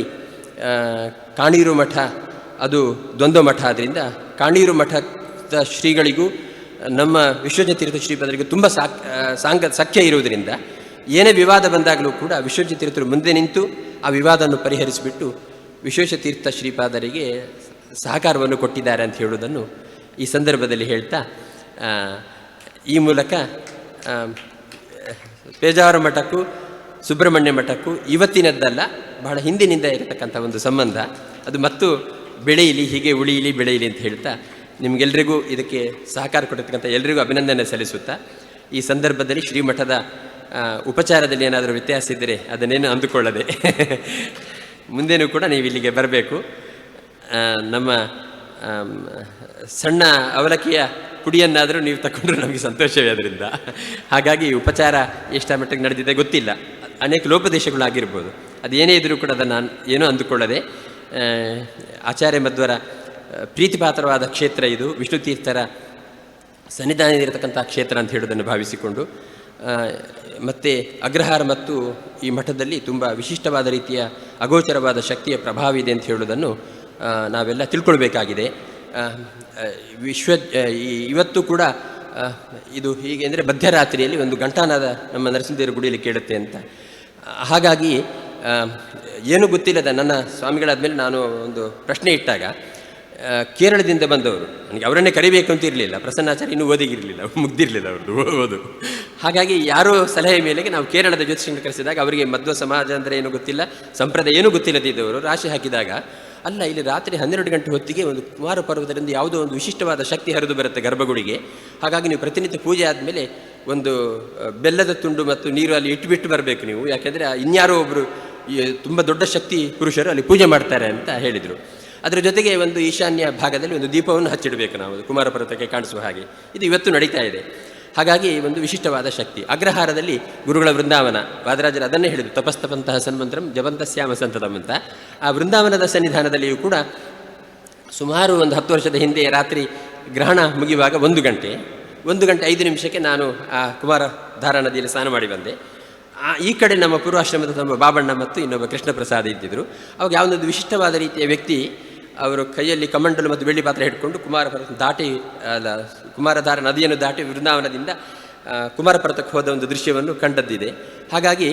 ಕಾಣೀರು ಮಠ ಅದು ದ್ವಂದ್ವ ಮಠ ಆದ್ದರಿಂದ ಕಾಣೀರು ಮಠದ ಶ್ರೀಗಳಿಗೂ ನಮ್ಮ ವಿಶ್ವಜ್ಞತೀರ್ಥ ಶ್ರೀಪಾದರಿಗೂ ತುಂಬ ಸಖ್ಯ ಇರುವುದರಿಂದ ಏನೇ ವಿವಾದ ಬಂದಾಗಲೂ ಕೂಡ ವಿಶ್ವಜ್ಞತೀರ್ಥರು ಮುಂದೆ ನಿಂತು ಆ ವಿವಾದವನ್ನು ಪರಿಹರಿಸಿಬಿಟ್ಟು ವಿಶ್ವೇಶತೀರ್ಥ ಶ್ರೀಪಾದರಿಗೆ ಸಹಕಾರವನ್ನು ಕೊಟ್ಟಿದ್ದಾರೆ ಅಂತ ಹೇಳುವುದನ್ನು ಈ ಸಂದರ್ಭದಲ್ಲಿ ಹೇಳ್ತಾ, ಈ ಮೂಲಕ ಪೇಜಾವರ ಮಠಕ್ಕೂ ಸುಬ್ರಹ್ಮಣ್ಯ ಮಠಕ್ಕೂ ಇವತ್ತಿನದ್ದಲ್ಲ, ಬಹಳ ಹಿಂದಿನಿಂದ ಇರತಕ್ಕಂಥ ಒಂದು ಸಂಬಂಧ, ಅದು ಮತ್ತು ಬೆಳೆಯಲಿ, ಹೀಗೆ ಉಳಿಯಲಿ ಬೆಳೆಯಲಿ ಅಂತ ಹೇಳ್ತಾ ನಿಮಗೆಲ್ಲರಿಗೂ ಇದಕ್ಕೆ ಸಹಕಾರ ಕೊಟ್ಟಿರ್ತಕ್ಕಂಥ ಎಲ್ಲರಿಗೂ ಅಭಿನಂದನೆ ಸಲ್ಲಿಸುತ್ತಾ, ಈ ಸಂದರ್ಭದಲ್ಲಿ ಶ್ರೀಮಠದ ಉಪಚಾರದಲ್ಲಿ ಏನಾದರೂ ವ್ಯತ್ಯಾಸ ಇದ್ದರೆ ಅದನ್ನೇನು ಅಂದುಕೊಳ್ಳದೆ ಮುಂದೇನೂ ಕೂಡ ನೀವು ಇಲ್ಲಿಗೆ ಬರಬೇಕು. ನಮ್ಮ ಸಣ್ಣ ಅವಲಕ್ಕಿಯ ಪುಡಿಯನ್ನಾದರೂ ನೀವು ತಗೊಂಡ್ರೆ ನಮಗೆ ಸಂತೋಷವೇ ಅದರಿಂದ. ಹಾಗಾಗಿ ಉಪಚಾರ ಎಷ್ಟು ಮಟ್ಟಿಗೆ ನಡೆದಿದೆ ಗೊತ್ತಿಲ್ಲ, ಅನೇಕ ಲೋಪದೇಶಗಳಾಗಿರ್ಬೋದು. ಅದು ಏನೇ ಇದ್ದರೂ ಕೂಡ ಅದನ್ನು ಏನೂ ಅಂದುಕೊಳ್ಳದೆ ಆಚಾರ್ಯ ಮಧ್ವರ ಪ್ರೀತಿಪಾತ್ರವಾದ ಕ್ಷೇತ್ರ ಇದು, ವಿಷ್ಣು ತೀರ್ಥರ ಸನ್ನಿಧಾನದಲ್ಲಿರತಕ್ಕಂಥ ಕ್ಷೇತ್ರ ಅಂತ ಹೇಳೋದನ್ನು ಭಾವಿಸಿಕೊಂಡು, ಮತ್ತು ಅಗ್ರಹಾರ ಮತ್ತು ಈ ಮಠದಲ್ಲಿ ತುಂಬ ವಿಶಿಷ್ಟವಾದ ರೀತಿಯ ಅಗೋಚರವಾದ ಶಕ್ತಿಯ ಪ್ರಭಾವ ಇದೆ ಅಂತ ಹೇಳೋದನ್ನು ನಾವೆಲ್ಲ ತಿಳ್ಕೊಳ್ಬೇಕಾಗಿದೆ. ಇವತ್ತು ಕೂಡ ಇದು ಹೀಗೆ ಅಂದರೆ ಮಧ್ಯರಾತ್ರಿಯಲ್ಲಿ ಒಂದು ಘಂಟಾನಾದ ನಮ್ಮ ನರಸಿಂಹದೇವರ ಗುಡಿಯಲ್ಲಿ ಕೇಳುತ್ತೆ ಅಂತ. ಹಾಗಾಗಿ ಏನು ಗೊತ್ತಿಲ್ಲದ ನನ್ನ ಸ್ವಾಮಿಗಳಾದಮೇಲೆ ನಾನು ಒಂದು ಪ್ರಶ್ನೆ ಇಟ್ಟಾಗ ಕೇರಳದಿಂದ ಬಂದವರು. ನನಗೆ ಅವರನ್ನೇ ಕರಿಬೇಕು ಅಂತ ಇರಲಿಲ್ಲ, ಪ್ರಸನ್ನಾಚಾರ್ಯ ಇನ್ನೂ ಓದಿಗಿರಲಿಲ್ಲ, ಮುಗ್ದಿರಲಿಲ್ಲ ಅವ್ರದ್ದು ಓದು. ಹಾಗಾಗಿ ಯಾರೋ ಸಲಹೆ ಮೇಲೆಗೆ ನಾವು ಕೇರಳದ ಜ್ಯೋತಿಷಿಗಳನ್ನು ಕರೆಸಿದಾಗ ಅವರಿಗೆ ಮಧ್ವ ಸಮಾಜ ಅಂದರೆ ಏನೂ ಗೊತ್ತಿಲ್ಲ, ಸಂಪ್ರದಾಯ ಏನೂ ಗೊತ್ತಿಲ್ಲದಿದ್ದವರು ರಾಶಿ ಹಾಕಿದಾಗ, ಅಲ್ಲ ಇಲ್ಲಿ ರಾತ್ರಿ 12 ಗಂಟೆ ಹೊತ್ತಿಗೆ ಒಂದು ಕುಮಾರ ಪರ್ವತದಿಂದ ಯಾವುದೋ ಒಂದು ವಿಶಿಷ್ಟವಾದ ಶಕ್ತಿ ಹರಿದು ಬರುತ್ತೆ ಗರ್ಭಗುಡಿಗೆ, ಹಾಗಾಗಿ ನೀವು ಪ್ರತಿನಿತ್ಯ ಪೂಜೆ ಆದಮೇಲೆ ಒಂದು ಬೆಲ್ಲದ ತುಂಡು ಮತ್ತು ನೀರು ಅಲ್ಲಿ ಇಟ್ಟುಬಿಟ್ಟು ಬರಬೇಕು ನೀವು, ಯಾಕೆಂದರೆ ಇನ್ಯಾರೋ ಒಬ್ಬರು ತುಂಬ ದೊಡ್ಡ ಶಕ್ತಿ ಪುರುಷರು ಅಲ್ಲಿ ಪೂಜೆ ಮಾಡ್ತಾರೆ ಅಂತ ಹೇಳಿದರು. ಅದರ ಜೊತೆಗೆ ಒಂದು ಈಶಾನ್ಯ ಭಾಗದಲ್ಲಿ ಒಂದು ದೀಪವನ್ನು ಹಚ್ಚಿಡಬೇಕು ನಾವು ಕುಮಾರ ಪರ್ವತಕ್ಕೆ ಕಾಣಿಸುವ ಹಾಗೆ. ಇದು ಇವತ್ತು ನಡೀತಾ ಇದೆ. ಹಾಗಾಗಿ ಒಂದು ವಿಶಿಷ್ಟವಾದ ಶಕ್ತಿ. ಅಗ್ರಹಾರದಲ್ಲಿ ಗುರುಗಳ ವೃಂದಾವನ, ವಾದರಾಜರು ಅದನ್ನೇ ಹೇಳಿದರು, ತಪಸ್ತಪಂತಹ ಸನ್ಮಂತ್ರಂ ಜಪಂತ ಶ್ಯಾಮ ಸಂತತಂ ಅಂತ. ಆ ವೃಂದಾವನದ ಸನ್ನಿಧಾನದಲ್ಲಿಯೂ ಕೂಡ ಸುಮಾರು ಒಂದು 10 ವರ್ಷದ ಹಿಂದೆ ರಾತ್ರಿ ಗ್ರಹಣ ಮುಗಿಯುವಾಗ 1 ಗಂಟೆ 5 ನಿಮಿಷಕ್ಕೆ ನಾನು ಆ ಕುಮಾರಧಾರಾ ನದಿಯಲ್ಲಿ ಸ್ನಾನ ಮಾಡಿ ಬಂದೆ. ಈ ಕಡೆ ನಮ್ಮ ಪೂರ್ವಾಶ್ರಮದ ನಮ್ಮ ಬಾಬಣ್ಣ ಮತ್ತು ಇನ್ನೊಬ್ಬ ಕೃಷ್ಣ ಪ್ರಸಾದ್ ಇದ್ದಿದ್ದರು. ಅವಾಗ ಯಾವುದೊಂದು ವಿಶಿಷ್ಟವಾದ ರೀತಿಯ ವ್ಯಕ್ತಿ, ಅವರು ಕೈಯಲ್ಲಿ ಕಮಂಡಲು ಮತ್ತು ಬೆಳ್ಳಿ ಪಾತ್ರೆ ಹಿಡ್ಕೊಂಡು ಕುಮಾರಧಾರ ನದಿಯನ್ನು ದಾಟಿ ವೃಂದಾವನದಿಂದ ಕುಮಾರ ಪರ್ವತಕ್ಕೆ ಹೋದ ಒಂದು ದೃಶ್ಯವನ್ನು ಕಂಡದ್ದಿದೆ. ಹಾಗಾಗಿ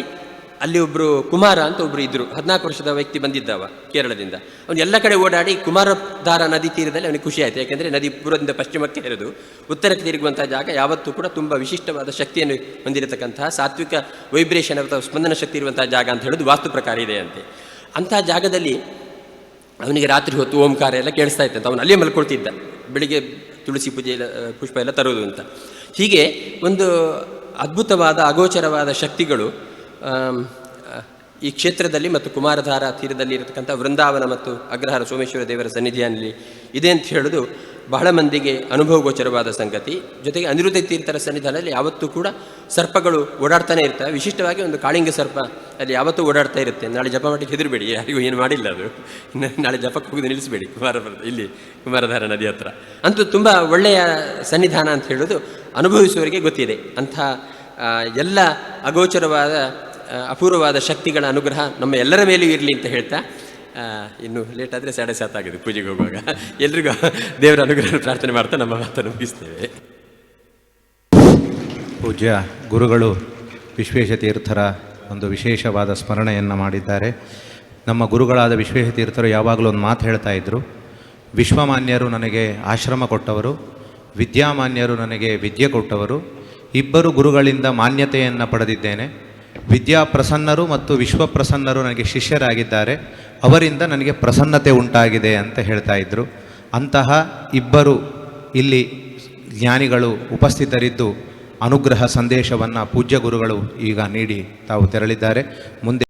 ಅಲ್ಲಿ ಒಬ್ಬರು ಕುಮಾರ ಅಂತ ಒಬ್ಬರು ಇದ್ದರು, 14 ವರ್ಷದ ವ್ಯಕ್ತಿ ಬಂದಿದ್ದವ ಕೇರಳದಿಂದ. ಅವನು ಎಲ್ಲ ಕಡೆ ಓಡಾಡಿ ಕುಮಾರಧಾರ ನದಿ ತೀರದಲ್ಲಿ ಅವನಿಗೆ ಖುಷಿ ಆಯಿತು, ಯಾಕೆಂದರೆ ನದಿ ಪೂರ್ವದಿಂದ ಪಶ್ಚಿಮಕ್ಕೆ ಹರಿದು ಉತ್ತರಕ್ಕೆ ತಿರುಗುವಂಥ ಜಾಗ ಯಾವತ್ತೂ ಕೂಡ ತುಂಬ ವಿಶಿಷ್ಟವಾದ ಶಕ್ತಿಯನ್ನು ಹೊಂದಿರತಕ್ಕಂತಹ ಸಾತ್ವಿಕ ವೈಬ್ರೇಷನ್ ಅಥವಾ ಸ್ಪಂದನ ಶಕ್ತಿ ಇರುವಂಥ ಜಾಗ ಅಂತ ಹೇಳೋದು ವಾಸ್ತು ಪ್ರಕಾರ ಇದೆ ಅಂತೆ. ಅಂಥ ಜಾಗದಲ್ಲಿ ಅವನಿಗೆ ರಾತ್ರಿ ಹೊತ್ತು ಓಂಕಾರ ಎಲ್ಲ ಕೇಳಿಸ್ತಾ ಇತ್ತಂತ. ಅವನು ಅಲ್ಲೇ ಮಲ್ಕೊಳ್ತಿದ್ದ, ಬೆಳಿಗ್ಗೆ ತುಳಸಿ ಪೂಜೆ ಎಲ್ಲ ಪುಷ್ಪ ಎಲ್ಲ ತರೋದು ಅಂತ. ಹೀಗೆ ಒಂದು ಅದ್ಭುತವಾದ ಅಗೋಚರವಾದ ಶಕ್ತಿಗಳು ಈ ಕ್ಷೇತ್ರದಲ್ಲಿ ಮತ್ತು ಕುಮಾರಧಾರ ತೀರದಲ್ಲಿ ಇರತಕ್ಕಂಥ ವೃಂದಾವನ ಮತ್ತು ಅಗ್ರಹಾರ ಸೋಮೇಶ್ವರ ದೇವರ ಸನ್ನಿಧಿಯಲ್ಲಿ ಇದೆ ಅಂತ ಹೇಳೋದು ಬಹಳ ಮಂದಿಗೆ ಅನುಭವಗೋಚರವಾದ ಸಂಗತಿ. ಜೊತೆಗೆ ಅನಿರುದ್ಧ ತೀರ್ಥರ ಸನ್ನಿಧಾನದಲ್ಲಿ ಯಾವತ್ತೂ ಕೂಡ ಸರ್ಪಗಳು ಓಡಾಡ್ತಾನೆ ಇರ್ತವೆ. ವಿಶಿಷ್ಟವಾಗಿ ಒಂದು ಕಾಳಿಂಗ ಸರ್ಪ ಅಲ್ಲಿ ಯಾವತ್ತೂ ಓಡಾಡ್ತಾ ಇರುತ್ತೆ. ನಾಳೆ ಜಪ ಮಾಡಿಕ್ಕೆ ಹೆದರಬೇಡಿ, ಯಾರಿಗೂ ಏನು ಮಾಡಿಲ್ಲ ಅದು, ನಾಳೆ ಜಪಕ್ಕೆ ಹೋಗೋದು ನಿಲ್ಲಿಸಬೇಡಿ ಇಲ್ಲಿ ಕುಮಾರಧಾರ ನದಿ ಹತ್ರ. ಅಂತೂ ತುಂಬ ಒಳ್ಳೆಯ ಸನ್ನಿಧಾನ ಅಂತ ಹೇಳೋದು ಅನುಭವಿಸುವವರಿಗೆ ಗೊತ್ತಿದೆ. ಅಂಥ ಎಲ್ಲ ಅಗೋಚರವಾದ ಅಪೂರ್ವವಾದ ಶಕ್ತಿಗಳ ಅನುಗ್ರಹ ನಮ್ಮ ಎಲ್ಲರ ಮೇಲೂ ಇರಲಿ ಅಂತ ಹೇಳ್ತಾ, ಇನ್ನು ಲೇಟ್ ಆದರೆ 7:30 ಆಗಿದೆ ಪೂಜೆಗೆ ಹೋಗುವಾಗ. ಎಲ್ರಿಗೂ ದೇವರ ಅನುಗ್ರಹ ಪ್ರಾರ್ಥನೆ ಮಾಡ್ತಾ ನಮ್ಮ ಮಾತನ್ನು ಮುಗಿಸ್ತೇವೆ. ಪೂಜ್ಯ ಗುರುಗಳು ವಿಶ್ವೇಶತೀರ್ಥರ ಒಂದು ವಿಶೇಷವಾದ ಸ್ಮರಣೆಯನ್ನು ಮಾಡಿದ್ದಾರೆ. ನಮ್ಮ ಗುರುಗಳಾದ ವಿಶ್ವೇಶತೀರ್ಥರು ಯಾವಾಗಲೂ ಒಂದು ಮಾತು ಹೇಳ್ತಾ ಇದ್ದರು, ವಿಶ್ವಮಾನ್ಯರು ನನಗೆ ಆಶ್ರಮ ಕೊಟ್ಟವರು, ವಿದ್ಯಾಮಾನ್ಯರು ನನಗೆ ವಿದ್ಯೆ ಕೊಟ್ಟವರು, ಇಬ್ಬರು ಗುರುಗಳಿಂದ ಮಾನ್ಯತೆಯನ್ನು ಪಡೆದಿದ್ದೇನೆ. ವಿದ್ಯಾಪ್ರಸನ್ನರು ಮತ್ತು ವಿಶ್ವಪ್ರಸನ್ನರು ನನಗೆ ಶಿಷ್ಯರಾಗಿದ್ದಾರೆ, ಅವರಿಂದ ನನಗೆ ಪ್ರಸನ್ನತೆ ಉಂಟಾಗಿದೆ ಅಂತ ಹೇಳ್ತಾ ಇದ್ದರು. ಅಂತಹ ಇಬ್ಬರು ಇಲ್ಲಿ ಜ್ಞಾನಿಗಳು ಉಪಸ್ಥಿತರಿದ್ದು ಅನುಗ್ರಹ ಸಂದೇಶವನ್ನು ಪೂಜ್ಯ ಗುರುಗಳು ಈಗ ನೀಡಿ ತಾವು ತೆರಳಿದ್ದಾರೆ. ಮುಂದೆ